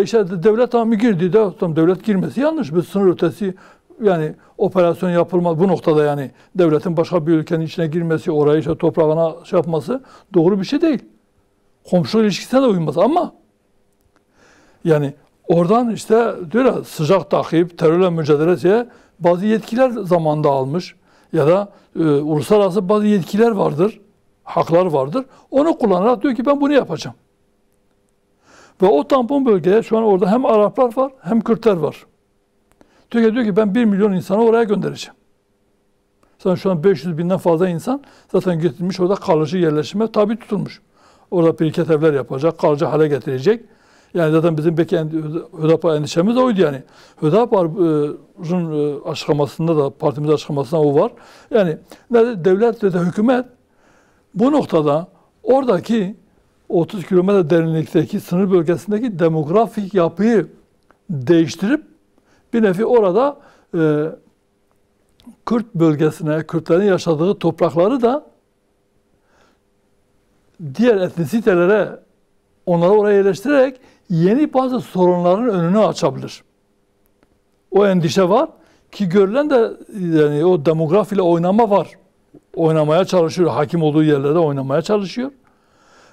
İşte devlet tamamı girdi de, tam devlet girmesi yanlış. Bir sınır ötesi yani operasyon yapılmaz bu noktada, yani devletin başka bir ülkenin içine girmesi, orayı işte toprağına şey yapması doğru bir şey değil. Komşu ilişkisine de uymaz ama yani oradan işte diyor ya, sıcak takip, terörle mücadeleye bazı yetkiler zamanında almış ya da uluslararası bazı yetkiler vardır, haklar vardır. Onu kullanarak diyor ki ben bunu yapacağım. Ve o tampon bölgeye şu an orada hem Araplar var hem Kürtler var. Türkiye diyor ki ben 1 milyon insanı oraya göndereceğim. Zaten şu an 500 binden fazla insan zaten getirilmiş, orada kalıcı yerleşime tabi tutulmuş. Orada biriket evler yapacak, kalıcı hale getirecek. Yani zaten bizim belki Hüdapar endişemiz de oydu yani. Hüdapar'ın açıklamasında da, partimizin açıklamasında o var. Yani devlet ve de hükümet bu noktada oradaki 30 kilometre derinlikteki sınır bölgesindeki demografik yapıyı değiştirip bir nevi orada Kürt bölgesine, Kürtlerin yaşadığı toprakları da diğer etnisitelere, onları oraya yerleştirerek yeni bazı sorunların önünü açabilir. O endişe var ki görülen de yani o demografiyle oynama var. Oynamaya çalışıyor. Hakim olduğu yerlerde oynamaya çalışıyor.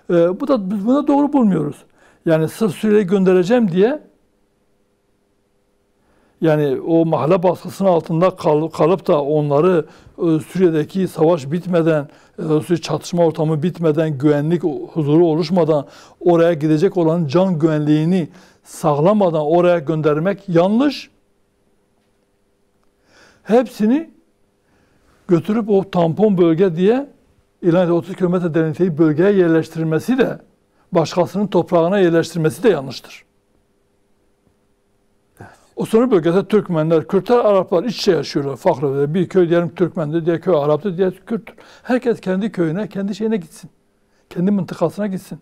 Biz buna doğru bulmuyoruz. Yani sırf Suriye'yi göndereceğim diye, yani o mahalle baskısının altında kalıp da onları Suriye'deki savaş bitmeden, çatışma ortamı bitmeden, güvenlik huzuru oluşmadan, oraya gidecek olan can güvenliğini sağlamadan oraya göndermek yanlış. Hepsini götürüp o tampon bölge diye ilan 30 kilometre derinlikteki bölgeye yerleştirilmesi de, başkasının toprağına yerleştirilmesi de yanlıştır. O sınır bölgesinde Türkmenler, Kürtler, Araplar iç içe yaşıyorlar. Farklı. Bir köy diyelim Türkmen'dir, diğer köy Arap'tır, diğer Kürt'tür. Herkes kendi köyüne, kendi şeyine gitsin. Kendi mıntıkasına gitsin.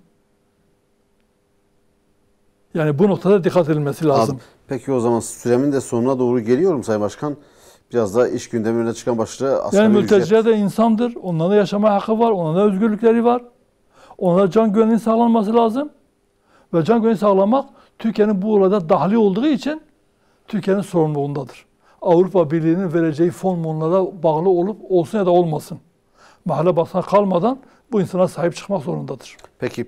Yani bu noktada dikkat edilmesi lazım. Peki o zaman süremin de sonuna doğru geliyorum Sayın Başkan. Biraz da iş gündemine çıkan başlığı asgari yani ücret. mülteciler de insandır. Onların da yaşama hakkı var. Onların da özgürlükleri var. Onlara can güvenliği sağlanması lazım. Ve can güvenliği sağlamak Türkiye'nin bu olayda dahili olduğu için Türkiye'nin sorumluluğundadır. Avrupa Birliği'nin vereceği fon bunlara bağlı olup olsun ya da olmasın. Mahalle baskısına kalmadan bu insana sahip çıkmak zorundadır. Peki,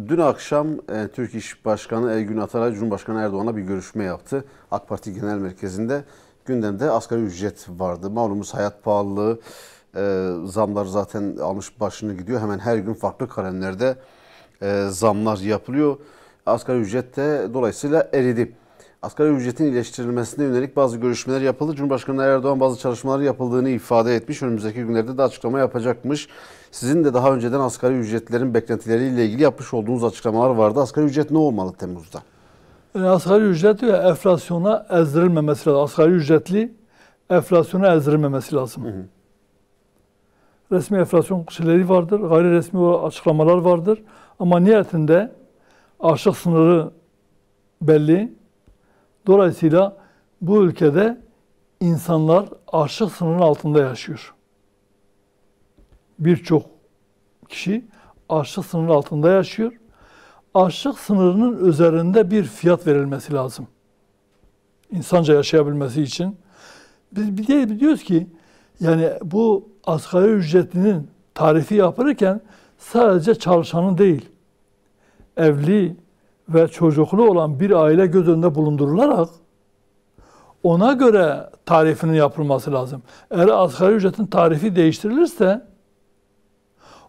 dün akşam Türk İş Başkanı Ergün Ataray, Cumhurbaşkanı Erdoğan'la bir görüşme yaptı. AK Parti Genel Merkezi'nde gündemde asgari ücret vardı. Malumuz hayat pahalılığı, zamlar zaten almış başını gidiyor. Hemen her gün farklı kalemlerde zamlar yapılıyor. Asgari ücret de dolayısıyla eridi. Asgari ücretin iyileştirilmesine yönelik bazı görüşmeler yapıldı. Cumhurbaşkanı Erdoğan bazı çalışmalar yapıldığını ifade etmiş. Önümüzdeki günlerde de açıklama yapacakmış. Sizin de daha önceden asgari ücretlerin beklentileriyle ilgili yapmış olduğunuz açıklamalar vardı. Asgari ücret ne olmalı Temmuz'da? Asgari ücret ve enflasyona ezdirilmemesi lazım. Asgari ücretli enflasyona ezdirilmemesi lazım. resmi enflasyon şeyleri vardır, gayri resmi açıklamalar vardır. Ama nihayetinde açlık sınırı belli. Dolayısıyla bu ülkede insanlar açlık sınırının altında yaşıyor. Birçok kişi açlık sınırının altında yaşıyor. Açlık sınırının üzerinde bir fiyat verilmesi lazım. İnsanca yaşayabilmesi için. Biz biliyoruz ki yani bu asgari ücretinin tarifi yapılırken sadece çalışanın değil, evli ve çocuklu olan bir aile göz önünde bulundurularak ona göre tarifinin yapılması lazım. Eğer asgari ücretin tarifi değiştirilirse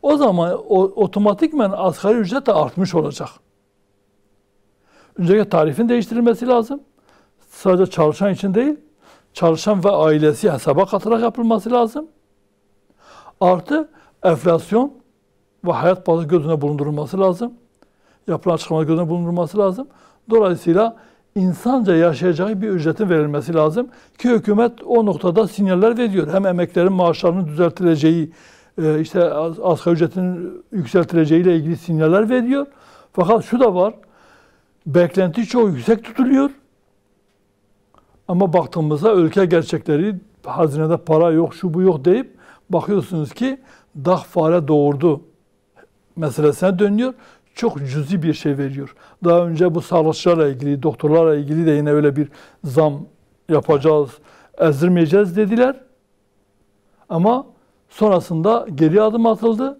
o zaman otomatikman asgari ücret de artmış olacak. Öncelikle tarifin değiştirilmesi lazım. Sadece çalışan için değil, çalışan ve ailesi hesaba katılarak yapılması lazım. Artı enflasyon ve hayat pahalılığı göz önüne bulundurulması lazım. Yapılan açıklamalar göz önüne bulundurulması lazım. Dolayısıyla insanca yaşayacağı bir ücretin verilmesi lazım ki hükümet o noktada sinyaller veriyor. Hem emeklerin maaşlarının düzeltileceği, işte asgari ücretin yükseltileceğiyle ilgili sinyaller veriyor. Fakat şu da var, beklenti çok yüksek tutuluyor. Ama baktığımızda ülke gerçekleri, hazinede para yok, şu bu yok deyip bakıyorsunuz ki dah fare doğurdu meselesine dönüyor. Çok cüzi bir şey veriyor. Daha önce bu sağlıkçılarla ilgili, doktorlarla ilgili de yine öyle bir zam yapacağız, ezdirmeyeceğiz dediler. Ama sonrasında geri adım atıldı.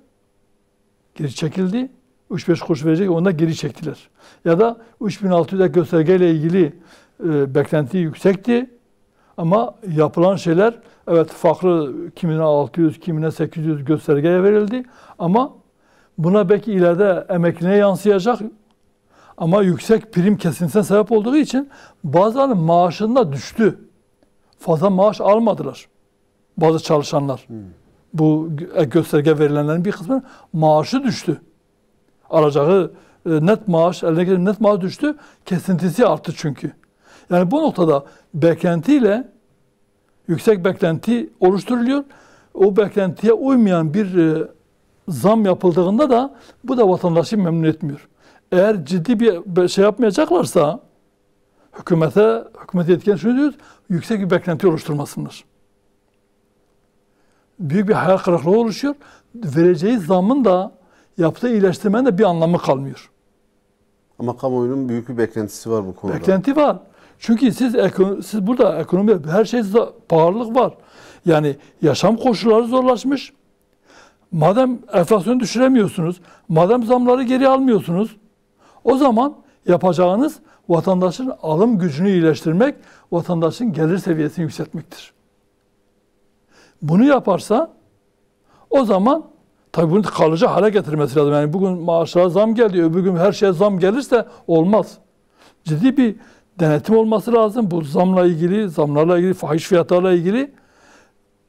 Geri çekildi. 3-5 kuruş verecek, onu da geri çektiler. Ya da 3600 ek göstergeyle ilgili beklenti yüksekti. Ama yapılan şeyler, evet farklı, kimine 600, kimine 800 göstergeye verildi. Ama buna belki ileride emekliye yansıyacak. Ama yüksek prim kesintisine sebep olduğu için bazılarının maaşında düştü. Fazla maaş almadılar bazı çalışanlar. Bu gösterge verilenlerin bir kısmı maaşı düştü. Alacağı net maaş, eline gelen net maaş düştü. Kesintisi arttı çünkü. Yani bu noktada beklentiyle yüksek beklenti oluşturuluyor. O beklentiye uymayan bir zam yapıldığında da bu da vatandaşı memnun etmiyor. Eğer ciddi bir şey yapmayacaklarsa hükümet yetkileri şunu diyoruz, yüksek bir beklenti oluşturmasınlar. Büyük bir hayal kırıklığı oluşuyor. Vereceği zamın da yaptığı iyileştirmenin de bir anlamı kalmıyor. Ama kamuoyunun büyük bir beklentisi var bu konuda. Beklenti var. Çünkü siz burada ekonomi, her şey pahalılık var. Yani yaşam koşulları zorlaşmış. Madem enflasyonu düşüremiyorsunuz, madem zamları geri almıyorsunuz, o zaman yapacağınız vatandaşın alım gücünü iyileştirmek, vatandaşın gelir seviyesini yükseltmektir. Bunu yaparsa o zaman tabii bunu kalıcı hale getirmesi lazım. Yani bugün maaşlara zam geldi, öbür gün her şeye zam gelirse olmaz. Ciddi bir denetim olması lazım. Bu zamlarla ilgili, fahiş fiyatlarla ilgili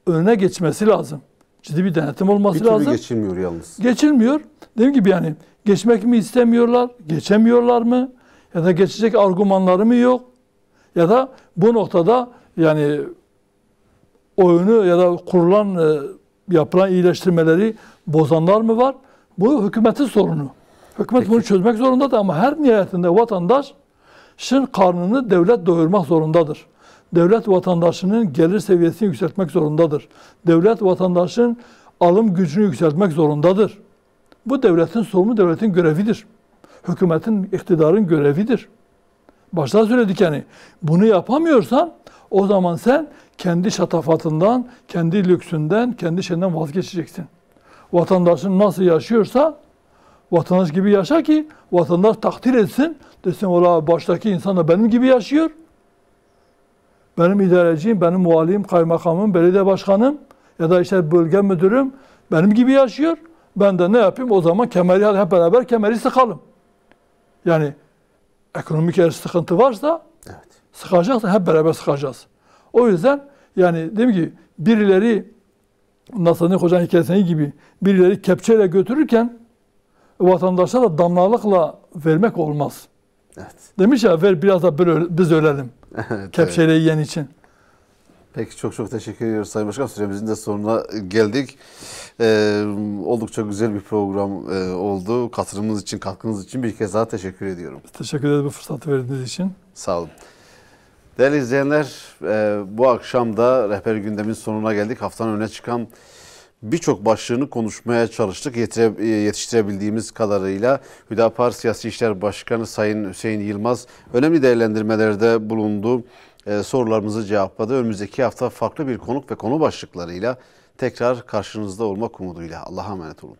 önüne geçmesi lazım. Ciddi bir denetim olması lazım. Bir türlü geçilmiyor yalnız. Geçilmiyor. Dediğim gibi yani geçmek mi istemiyorlar, geçemiyorlar mı? Ya da geçecek argümanları mı yok? Ya da bu noktada yani oyunu ya da kurulan, yapılan iyileştirmeleri bozanlar mı var? Bu hükümetin sorunu. Hükümet bunu çözmek zorundadır ama her nihayetinde vatandaşın karnını devlet doyurmak zorundadır. Devlet vatandaşının gelir seviyesini yükseltmek zorundadır. Devlet vatandaşın alım gücünü yükseltmek zorundadır. Bu devletin sorunu, devletin görevidir. Hükümetin, iktidarın görevidir. Başta söyledik yani. Bunu yapamıyorsan o zaman sen kendi şatafatından, kendi lüksünden, kendi şeyinden vazgeçeceksin. Vatandaşın nasıl yaşıyorsa vatandaş gibi yaşa ki vatandaş takdir etsin. Desin ola baştaki insan da benim gibi yaşıyor. Benim idareciyim, benim valim, kaymakamım, belediye başkanım ya da işte bölge müdürüm benim gibi yaşıyor. Ben de ne yapayım? O zaman hep beraber kemeri sıkalım. Yani ekonomik eğer sıkıntı varsa sıkacaksa hep beraber sıkacağız. O yüzden yani dediğim gibi birileri Nasrettin Hoca'nın hikayesindeki gibi birileri kepçeyle götürürken vatandaşa da damlalıkla vermek olmaz. Evet. Demiş ya ver biraz da böyle biz ölelim. Evet, kepçeyle yiyen için. Peki çok teşekkür ediyoruz Sayın Başkan. Süremizin de sonuna geldik. Oldukça güzel bir program oldu. Katılımınız için, katkınız için bir kez daha teşekkür ediyorum. Teşekkür ederiz bu fırsatı verdiğiniz için. Sağ olun. Değerli izleyenler, bu akşam da Rehber Gündem'in sonuna geldik. Haftanın öne çıkan birçok başlığını konuşmaya çalıştık. Yetiştirebildiğimiz kadarıyla Hüdapar Siyasi İşler Başkanı Sayın Hüseyin Yılmaz önemli değerlendirmelerde bulundu. Sorularımızı cevapladı. Önümüzdeki hafta farklı bir konuk ve konu başlıklarıyla tekrar karşınızda olmak umuduyla. Allah'a emanet olun.